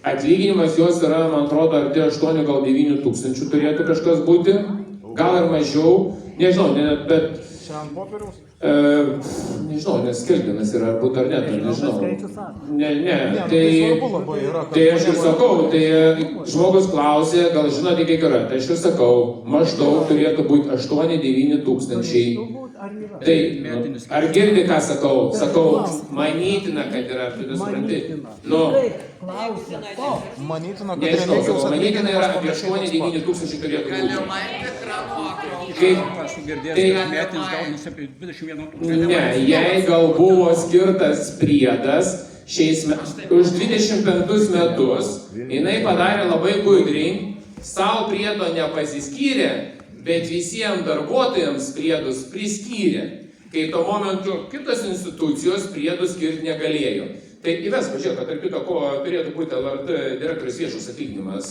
Atlyginimas jos yra, man atrodo, arti 8 gal 9 tūkstančių turėtų kažkas būti. Gal ir mažiau. Nežinau, bet... Šiandien popieriaus? Nežinau, nes skelbinas yra ar būt ar ne, nežinau. Ne, tai aš ir sakau, tai žmogus klausė, gal žinote kiek yra, tai aš ir sakau, maždaug turėtų būti 8-9 tūkstančiai. Tai, ar girdi, ką sakau? Sakau, manytina, kad yra, tu supranti. Manytina, kad nežinau, manytina yra apie 8-9 tūkstančiai turėtų būti. Ne, jei gal buvo skirtas priedas už 25 metus, jinai padarė labai gudriai, savo priedo nepasiskyrė, bet visiems darbuotojams priedus priskyrė, kai tuo momentu kitos institucijos priedus skirti negalėjo. Tai įves, pažiūrėk, kad tarp kito, ko turėtų būti LRT direktorius viešas atlyginimas.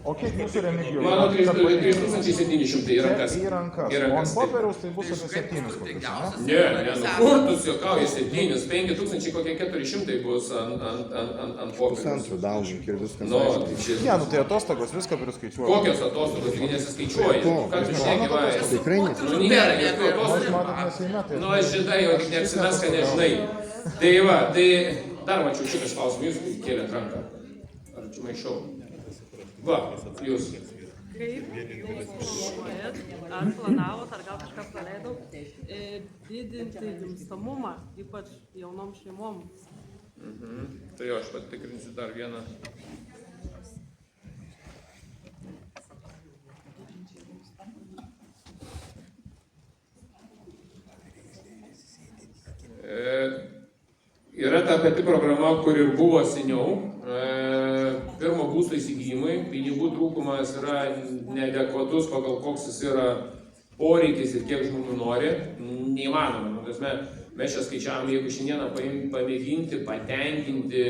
O kiek jūsų Remigijų? Mano 3700 į rankas. Į rankas. O ant popieriaus tai bus apie 7 kokius, ne? Ne, kur tu juokauji 7, 5000 kokie 400 bus ant popieriaus. Pusantro daunink ir viskas. Ne, tai atostogos viską priskaičiuoja. Kokios atostogos, taigi nesiskaičiuoja? Ką tu šneki vajas? Tikrai nesiskaičiuoja. Nėra jokių atostogų. Aš žinai, jau neapsimes, kad nežinai. Tai va, tai dar mačiau šitas klausimas, jūs kėlėt ranką. Ar čia maišau? Va, jūs. Kaip planuojat, ar planavot, ar gal kažką praleidau, didinti gimstamumą, ypač jaunom šeimom? Tai aš patikrinsiu dar vieną. Yra ta pati programa, kur ir buvo seniau. Pirmo būsto įsigijimui, pinigų trūkumas yra neadekvatus pagal koks jis yra poreikis ir kiek žmonių nori, neįmanoma. Mes čia skaičiavome, jeigu šiandieną pamėginti, patenkinti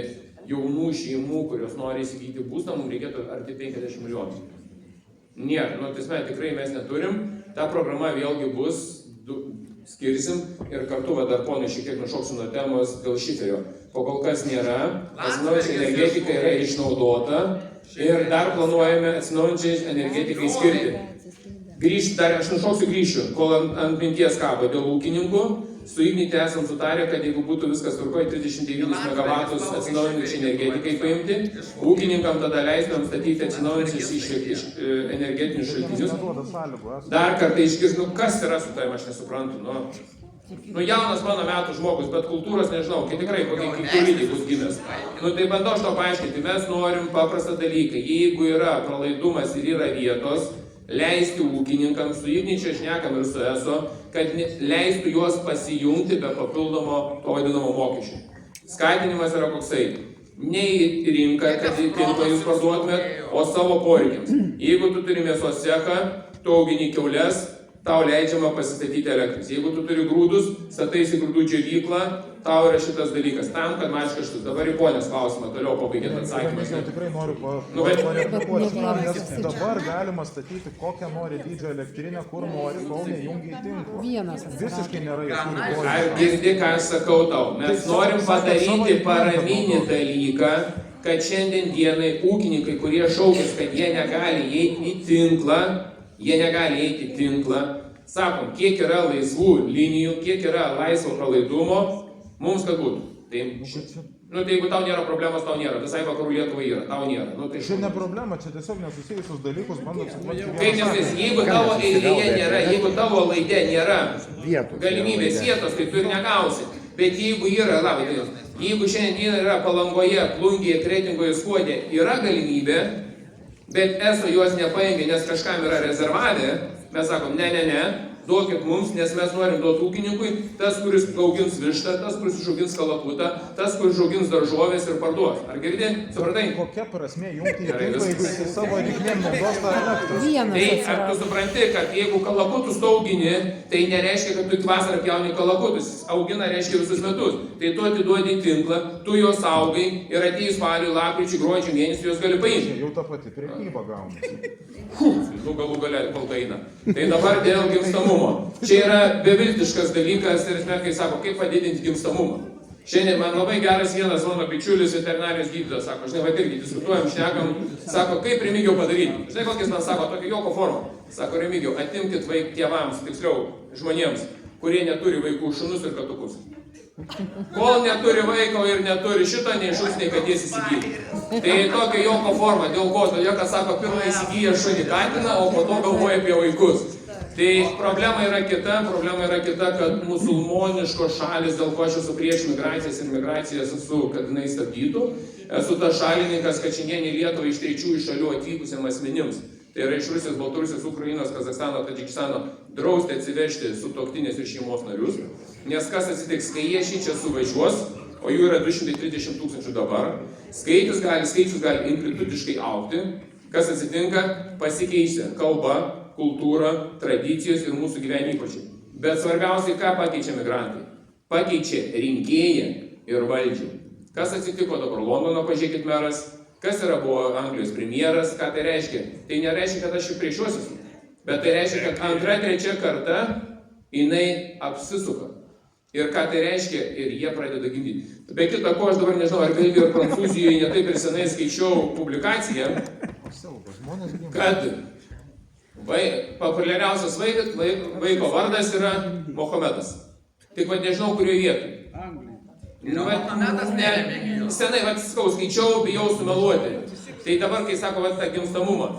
jaunų šeimų, kurios nori įsigyti būstą, mums reikėtų arti 50 milijonų. Nėra, tikrai mes neturim, ta programa vėlgi bus, skirsim ir kartu dar ponai šiek tiek nušoksiu nuo temos dėl šiferio. Po kol kas nėra, atsinaujinančiai energetika yra išnaudota ir dar planuojame atsinaujinančiai energetikai skirti. Aš grįšiu, kol ant minties kabo dėl ūkininkų, su Ignite esam sutarę, kad jeigu būtų viskas tvarkoje 39 MW atsinaujinančiai energetikai paimti, ūkininkam tada leistumėm statyti atsinaujinančius energetinius šaltinius. Dar kartą išgirstu, kas yra su tavim, aš nesuprantu. Jaunas mano metų žmogus, bet kultūros nežinau, kai tikrai kokie kūriniai bus gimęs. Tai bandau aš to paaiškinti, mes norim paprastą dalyką, jeigu yra pralaidumas ir yra vietos, leisti ūkininkams, su Igničiu šnekam ir su ESO, kad leistų juos pasijungti be papildomo to vadinamo mokesčio. Skatinimas yra koksai. Ne į rinką, kad jūs parduotumėt, o savo poreikiams. Jeigu tu turi mėsos cechą, tu augini kiaules, tau leidžiama pasistatyti elektros. Jeigu tu turi grūdus, stataisi grūdų džiovyklą, tau yra šitas dalykas. Tam, kad mažinti kaštus. Dabar į ponės klausimą, toliau pabaigėt atsakymas. Aš tikrai noriu pareplikuoti, nes dabar galima statyti kokią nori dydžio elektrinę, kur nori, kol nejungia į tinklą. Visiškai nėra jokių ribojimų. Ar girdi, ką aš sakau tau? Mes norim padaryti paraminį dalyką, kad šiandien dienai ūkininkai, kurie šaukės, kad jie negali eiti į tinklą, sakom, kiek yra laisvų linijų, kiek yra laisvo pralaidumo, mums kad būtų. Tai jeigu tau nėra problemos, tau nėra. Visai vakarų Lietuvai yra, tau nėra. Čia ne problema, čia tiesiog nesusijusius dalykus bandot suprasti. Kaip nes, jeigu tavo eilėje nėra, jeigu tavo laide nėra galimybės vietos, tai tu ir negausi. Bet jeigu yra, jeigu šiandien yra Palangoje, Plungėje, Kretingoje, Skuode, yra galimybė, Bet eso juos nepaėmė, nes kažkam yra rezervavę, mes sakom, ne, duokit mums, nes mes norim duoti ūkininkui, tas, kuris augins vištą, tas, kuris išaugins kalakutą, tas, kuris išaugins daržovės ir parduos. Ar girdi? Supratai? Kokia prasme jungti į tinklą, jeigu jisai savo reikmėm naudos tą elektrą? Tai ar tu supranti, kad jeigu kalakutus tu augini, tai nereiškia, kad tu vasarą pjauni kalakutus, augina reiškia visus metus. Tai tu atiduodi į tinklą, tu juos augai ir atėjus spaliui, lapkričiui, gruodžio mėnesį juos gali paimti. Jau ta pati prekyba gaunasi. Nu galų galia kol eina. Tai dabar dėl gimstamumo. Čia yra beviltiškas dalykas ir esmė, kai sako, kaip padidinti gimstamumą. Šiandien man labai geras vienas mano bičiulis veterinarijos gydytojas sako, žinai, va irgi diskutuojam, šnekam, sako, kaip Remigiau padaryti. Žinai, kokias man sako, tokia joko forma. Sako, Remigiau, atimkit tėvams, tiksliau, žmonėms, kurie neturi vaikų, šunus ir katukus. Kol neturi vaiko ir neturi šito, nei šus, nei katės įsigyti. Tai tokia joko forma, dėl ko, todėl, kad sako, pirmą įsigyja šunį katiną, o po to galvoja apie vaikus. Tai problema yra kita, kad musulmoniškos šalis, dėl ko aš esu prieš migracijas ir migracijas esu, kad jinai stabdytų, esu tas šalininkas, kad šiandien į Lietuvą iš trečiųjų šalių atvykusiems asmenims, tai yra iš Rusijos, Baltarusijos, Ukrainos, Kazakstano, Tadžikistano, drausti atsivežti sutuoktinės ir šeimos narius, nes kas atsitiks, kai jie šičia suvažiuos, o jų yra 230 000 dabar, skaičius gali amplitudiškai augti, kas atsitinka, pasikeisia kalba, kultūra, tradicijos ir mūsų gyvenimo įpročiai. Bet svarbiausiai, ką pakeičia migrantai? Pakeičia rinkėją ir valdžią. Kas atsitiko dabar Londono, pažiūrėkit meras, kas buvo Anglijos premjeras, ką tai reiškia? Tai nereiškia, kad aš jų prieš juos esu, bet tai reiškia, kad antra, trečia karta jinai apsisuka. Ir ką tai reiškia, ir jie pradeda gimdyti. Be kita ko, aš dabar nežinau, ar Belgijoje ir Prancūzijoje netaip ir senai skaičiau publikaciją, kad populiariausias vaiko vardas yra Mohamedas. Tik vad nežinau, kurioje vietoje. Senai, sakau, skaičiau, bijau sumeluoti. Tai dabar, kai sako, tą gimstamumą,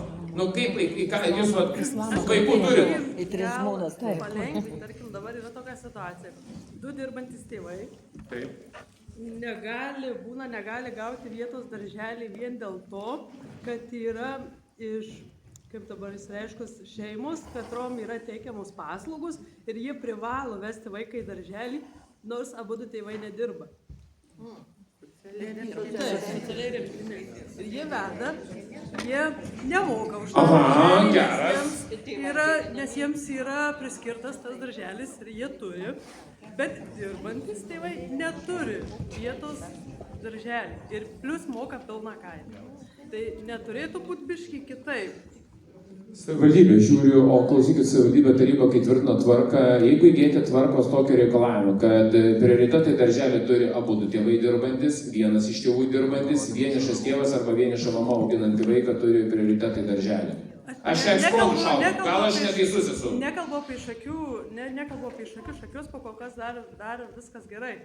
kaip jūs vaikų turite? Tarkim, dabar yra tokia situacija. Du dirbantis tėvai negali gauti vietos darželį vien dėl to, kad yra iš, kaip dabar išreiškus, šeimos, katrom yra teikiamos paslaugos ir jie privalo vesti vaiką į darželį, nors abudu tėvai nedirba. Socialiai remtiniai. Ir jie veda, jie nemoka už tą darželį, nes jiems yra priskirtas tas darželis ir jie turi, bet dirbantis tėvai neturi vietos darželį ir plus moka pilną kainą. Tai neturėtų būti biški kitaip. Savivaldybė žiūriu, o klausykit, savivaldybė taryba, kai tvirtino tvarką, jeigu įdėti tvarkos tokio reikalavimo, kad prioritetai darželį turi abudu tėvai dirbantis, vienas iš tėvų dirbantis, vienišas tėvas arba vieniša mama auginanti vaiką turi prioritetai darželį. Aš eksponų šaukiu, gal aš neteisus esu. Nekalbu apie šakius, po kol kas dar viskas gerai.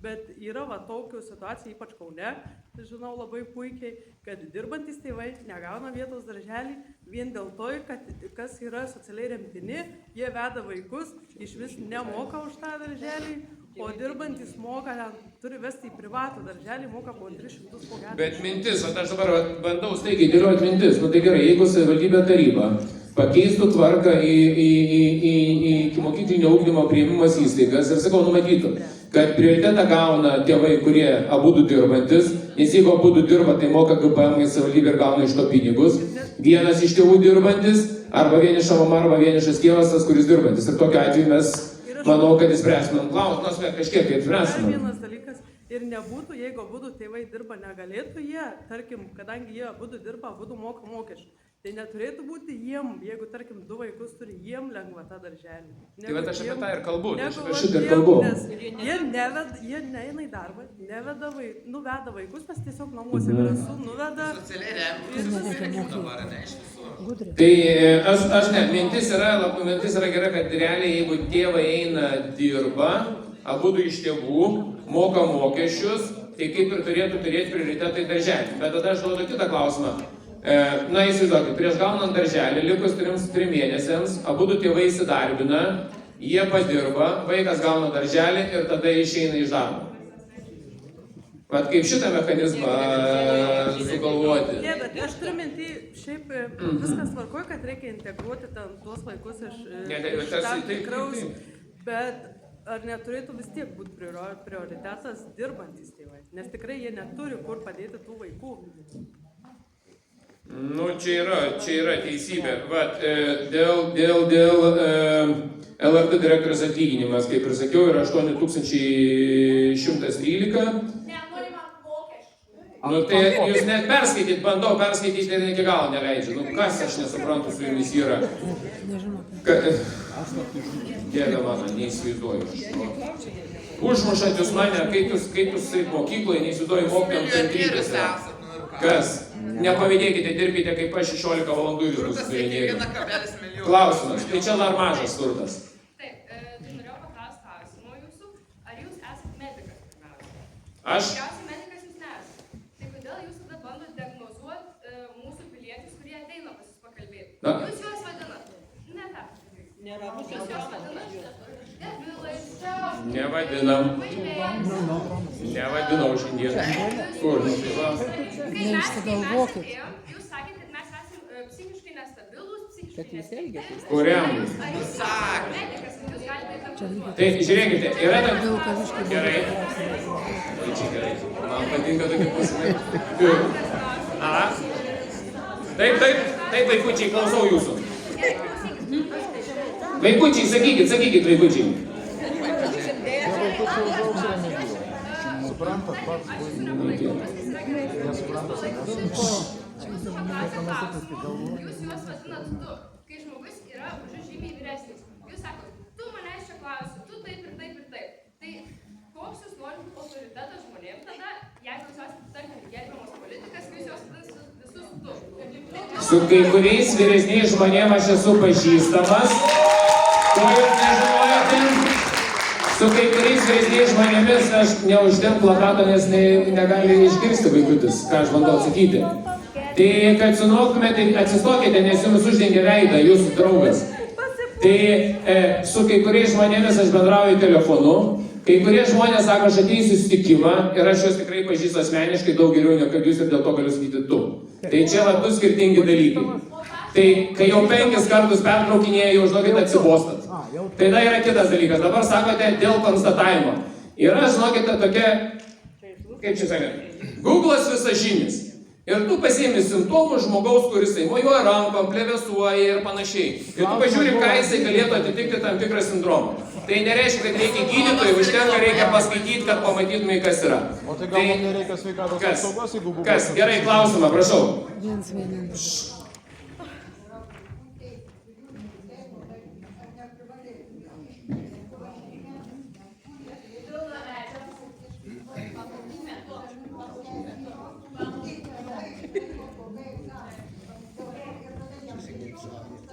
Bet yra tokių situacijų, ypač Kaune, žinau labai puikiai, kad dirbantis tėvai negauna vietos darželį vien dėl to, kad kas yra socialiai remtini, jie veda vaikus, iš vis nemoka už tą darželį, o dirbantis moka, turi vesti į privatų darželį, moka po 300 po 400. Bet mintis, aš dabar bandau staigiai dėlioti mintis, tai gerai, jeigu savivaldybė taryba pakeistų tvarką į mokyklinio ugdymo priėmimas įstaigas ir, sakau, numatytų, kad prioritetą gauna tėvai, kurie abudu dirbantis, nes jeigu abudu dirba, tai moka GPM į savivaldybę ir gauna iš to pinigus. Vienas iš tėvų dirbantis, arba vieniša mama, arba vienišas tėvas, tas, kuris dirbantis. Ir tokiu atveju mes, manau, kad įspręstumėm klausimą, kažkiek įspręstumėm. Vienas dalykas, ir nebūtų, jeigu abudu tėvai dirba, negalėtų jie, tarkim, kadangi jie abudu dirba, abudu moka mokesčių. Tai neturėtų būti jiem, jeigu, tarkim, 2 vaikus turi, jiem lengvata darželį. Tai bet aš apie tą ir kalbu, nes jie neina į darbą, nuveda vaikus, mes tiesiog namuose grasu, nuveda. Tai aš ne, mintis yra gera, kad realiai, jeigu tėvai eina dirba, abudu iš tėvų, moka mokesčius, tai kaip ir turėtų turėti prioritetai darželį. Bet tada aš duodu kitą klausimą. Na, įsivaizduokit, prieš gaunant darželį, likus 3 mėnesiams, abudu tėvai įsidarbina, jie padirba, vaikas gauna darželį ir tada išeina iš darbo. Vat kaip šitą mechanizmą sugalvoti. Ne, bet aš turiu mintį, šiaip viskas tvarkoja, kad reikia integruoti tuos vaikus iš tam tikraus, bet ar neturėtų vis tiek būti prioritetas dirbantys tėvai, nes tikrai jie neturi kur padėti tų vaikų. Nu, čia yra teisybė. Vat, dėl LRT direktorius atlyginimas, kaip ir sakiau, yra 8113. Nu, tai jūs net perskaityt, bandau perskaityti ir iki galo neleidžiu. Nu, kas aš nesuprantu su jumis yra? Dieve mano, neįsivaizduoju. Užmušat jūs mane, kaip jūs mokykloje neįsivaizduoju mokytojams kantrybės. Kas? Nepavydėkite, dirbkite kaip aš 16 valandų jūs bus susirinėti. Klausimas, tai čia dar mažas turtas. Taip, tai norėjau paklausti klausimo jūsų, ar jūs esate medikas pirmiausia? Aš? Tikriausiai medikas jūs nesate. Tai kodėl jūs tada bandote diagnozuoti mūsų piliečius, kurie ateina pas jūs pakalbėti? Jūs juos vadinat? Ne tą. Jūs juos vadinat? Nevadinam. Nevadinau šiandien. Kur? Neišsigalvokit. Jūs sakėte, kad mes esame psichiškai nestabilūs, psichiškai nestabilūs. Kuriam? Jūs sakėte, medikas, kad jūs galite diagnozuoti. Tai žiūrėkite, yra tam... Gerai. Čia gerai. Man patinka tokie klausimai. Taip, vaikučiai, klausau jūsų. Vaikučiai, sakykit, vaikučiai. Vaikučiai užaugs Remigijų. Suprantat pats puikiai. Nesuprantat, Jūs juos vadinat tu, kai žmogus yra už žymiai vyresnis. Jūs sakot, tu manęs čia klausi, tu taip ir taip ir taip. Tai koks jūs norit autoritetas žmonėm tada, jeigu jūs esate, tarkim, gerbiamas politikas, jūs juos visus tu. Su kai kuriais vyresniais žmonėm aš esu pažįstamas. Ko jūs nežinojote? Su kai kuriais vyresniais žmonėmis aš neuždėm plakato, nes negali išgirsti vaikutis, ką aš bandau atsakyti. Tai, kad sunoktumėte, atsistokite, nes jums uždengia veidą, jūsų draugas. Tai su kai kuriais žmonėmis aš bendrauju telefonu. Kai kurie žmonės sako, aš ateisiu susitikimą ir aš juos tikrai pažįstu asmeniškai daug geriau negu jūs ir dėl to galiu sakyti tu. Tai čia va du skirtingi dalykai. Tai kai jau 5 kartus pertraukinėje, jau žinokit atsibostat. Tai da yra kitas dalykas. Dabar sakote dėl konstatavimo. Yra, žinokite, tokia, kaip čia sakė, Google'as visažinis. Ir tu pasiimi simptomus žmogaus, kuris mojuoja rankom, plevesuoja ir panašiai. Ir tu pažiūri, ką jisai galėtų atitikti tam tikrą sindromą. Tai nereiškia, kad reikia gydytojų, užtenka reikia paskaityti, kad pamatytumai, kas yra. O tai gal man nereikia sveikatos apsaugos, jeigu Google. Kas? Gerai, klausimą, prašau.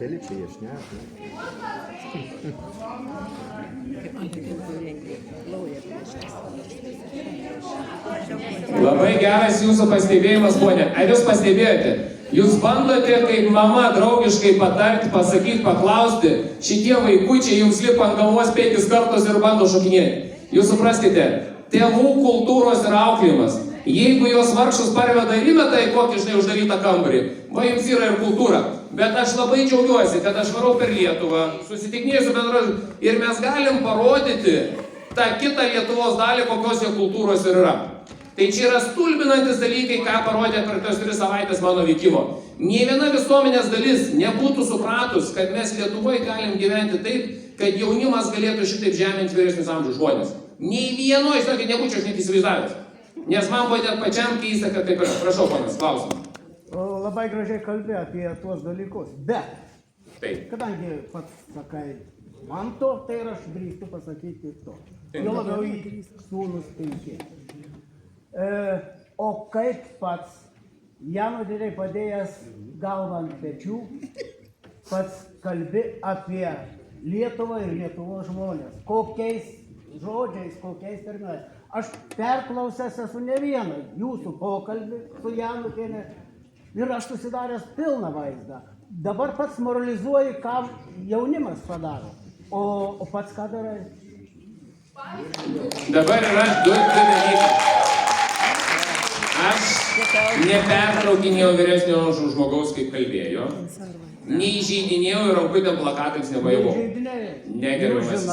Keli čia jie šneka. Labai geras jūsų pastebėjimas, ponė. Ar jūs pastebėjote? Jūs bandote kaip mama draugiškai patarti, pasakyti, paklausti. Šitie vaikučiai jums lipa ant galvos 5 kartus ir bando šokinėti. Jūs supraskite, tėvų kultūros ir auklėjimas. Jeigu jos vargšus parveda ir įmeta į kokį, žinai, uždarytą kambarį, va jums yra ir kultūra. Bet aš labai džiaugiuosi, kad aš varau per Lietuvą, susitikinėsiu bendrauju ir mes galim parodyti tą kitą Lietuvos dalį, kokios jo kultūros ir yra. Tai čia yra stulbinantis dalykai, ką parodė per tos 3 savaitės mano vykimo. Nė viena visuomenės dalis nebūtų supratus, kad mes Lietuvoje galim gyventi taip, kad jaunimas galėtų šitaip žeminti vyresnius amžiaus žmonės. Nei vieno, žinokit, nebūčiau aš net įsivaizdavęs. Nes man buvo net pačiam keista, kad taip yra. Prašau, ponas, klausimą. Labai gražiai kalbė apie tuos dalykus, bet taip. Kadangi pats sakai man to, tai ir aš drįstu pasakyti to. Jo labiau į sūnus 5. O kaip pats Jano dėliai padėjęs galvą ant pečių, pats kalbi apie Lietuvą ir Lietuvos žmonės. Kokiais žodžiais, kokiais terminais. Aš perklausęs esu ne vieną jūsų pokalbį su Janutiene ir aš susidaręs pilną vaizdą. Dabar pats moralizuoji, ką jaunimas padaro. O pats ką darai? Dabar yra du dalykai. nepertraukinėjau vyresnio žmogaus, kaip kalbėjo. Neįžeidinėjau ir rankutėm plakatais nevaivau. Ne, gerbiamasis.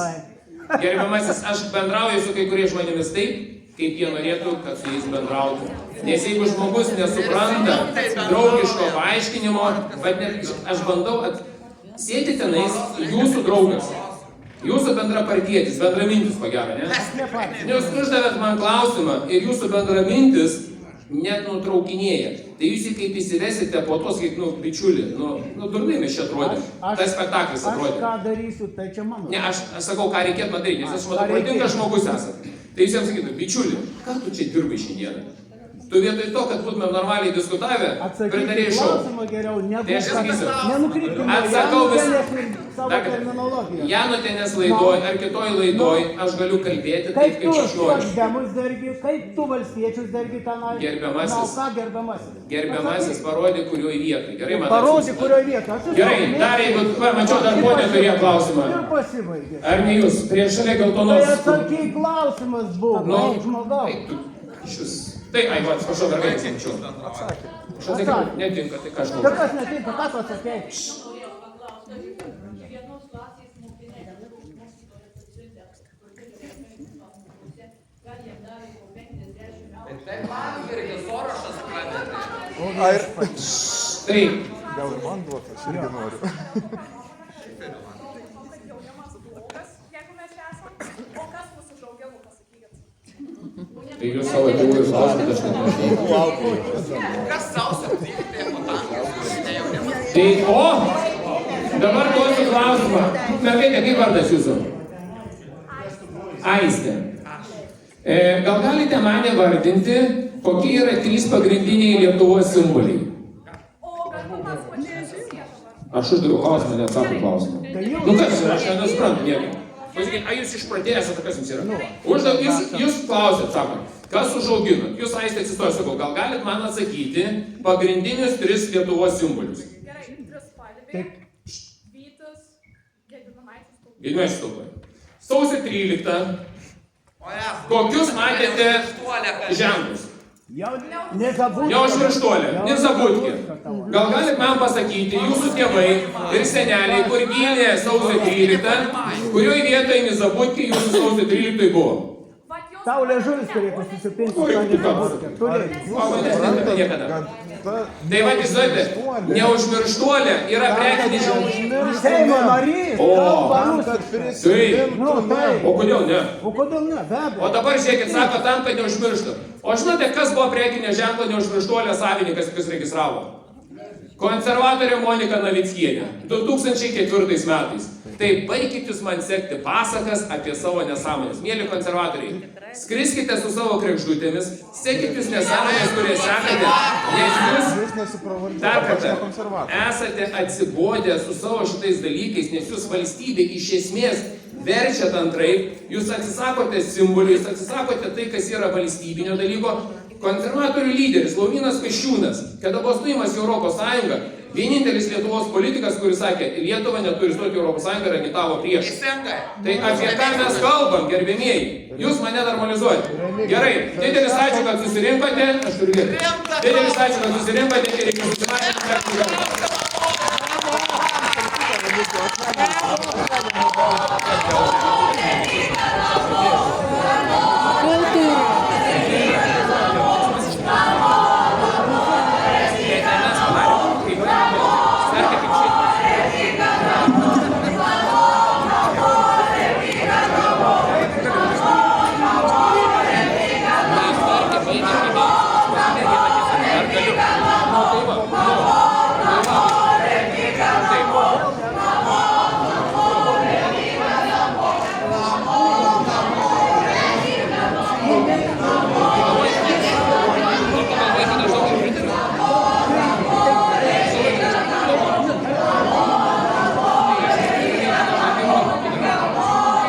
Gerbiamasis, aš bendrauju su kai kuriais žmonėmis taip, kaip jie norėtų, kad su jais bendrautų. Nes jeigu žmogus nesupranta draugiško paaiškinimo, aš bandau sėti tenais jūsų draugas. Jūsų bendrapartietis, bendramintis pagero, ne? Jūs uždavėt man klausimą ir jūsų bendramintis net nutraukinėja. Tai jūs jį kaip įsivesite po tos, kaip, bičiulį, durnai mes čia atrodėm. Tas spektaklis atrodė. Aš ką darysiu, tai čia mano. Ne, aš sakau, ką reikėtų padaryti, nes aš matau, protingas žmogus esat. Tai jūs jiems sakytų, bičiuli, ką tu čia dirbai šiandieną? Tu vietoj to, kad būtumėm normaliai diskutavę, pridarėjai šau. Tai aš sakysiu, atsakau visą. Janutienės laidoj ar kitoj laidoj aš galiu kalbėti taip, kaip aš noriu. Kaip tu valstiečius dargi tenai? Gerbiamasis, parodė, kurioj vietoj. Gerai, man parodė, kurioj vietoj. Gerai, dar jeigu, mačiau, dar ponė turėjo klausimą. Ar ne jūs, prieš šalia geltonos? Tai atsakyk, klausimas buvo, žmogaus. Tai, va, atsiprašau, dar galim sakyčiau. Aš atsakiau, netinka, tai ką aš noriu. Kas netinka, ką tu atsakei? Taip. Gal ir man duot, aš irgi noriu. Tai jūs savo tėvų ir klausimą, aš nežinau. Kas sausio 13 po Tai, dabar duosiu klausimą. Mergaitė, kaip vardas jūsų? Aistė. Gal galite mane vardinti, kokie yra 3 pagrindiniai Lietuvos simboliai? Aš uždaviau klausimą, neatsakau klausimą. Kas, aš nesuprantu niekaip. Pasakykit, jūs išpratėjęs, ar kas jums yra? Jūs klausėt, sakot, kas užauginot? Jūs Aistė atsistojo, sakau, gal galit man atsakyti pagrindinius 3 Lietuvos simbolius? Gerai, trispalvė, Vytis, Gedimaitis. Gedimaitis taupai. Sausio 13. Kokius matėte ženklus? Neužmirštuolė, nezabūtkė. Gal galit man pasakyti, jūsų tėvai ir seneliai, kur gynė sausio 13, kurioj vietoje nezabūtkė jūsų sausio 13 buvo? Tau liežuvis turėtų susipinti, o nezabūtkė. Niekada. Tai va, įsivaizduojate, neužmirštuolė yra prekinis ženklas. Seimo narys, O kodėl ne? O kodėl ne, be abejo. O dabar žiūrėkit, sako tam, kad neužmirštų. O žinote, kas buvo prekinio ženklo neužmirštuolė savininkas, kas registravo? Konservatorė Monika Navickienė, 2004 metais. Tai baikit jūs man sekti pasakas apie savo nesąmonės. Mėly konservatoriai, skriskite su savo kregždutėmis, sekit jūs nesąmonės, kurie sekate, nes jūs dar kartą esate atsibodę su savo šitais dalykais, nes jūs valstybė iš esmės verčiat antraip, jūs atsisakote simbolių, jūs atsisakote tai, kas yra valstybinio dalyko. Konservatorių lyderis Laurynas Kasčiūnas, kada buvo stojimas į Europos Sąjungą, vienintelis Lietuvos politikas, kuris sakė, Lietuva neturi stoti į Europos Sąjungą ir agitavo prieš. Tai apie ką mes kalbam, gerbėmieji? Jūs mane normalizuojate. Gerai, didelis ačiū, kad susirinkote. Aš turiu gerai. Didelis ačiū, kad susirinkote ir iki susimatymų.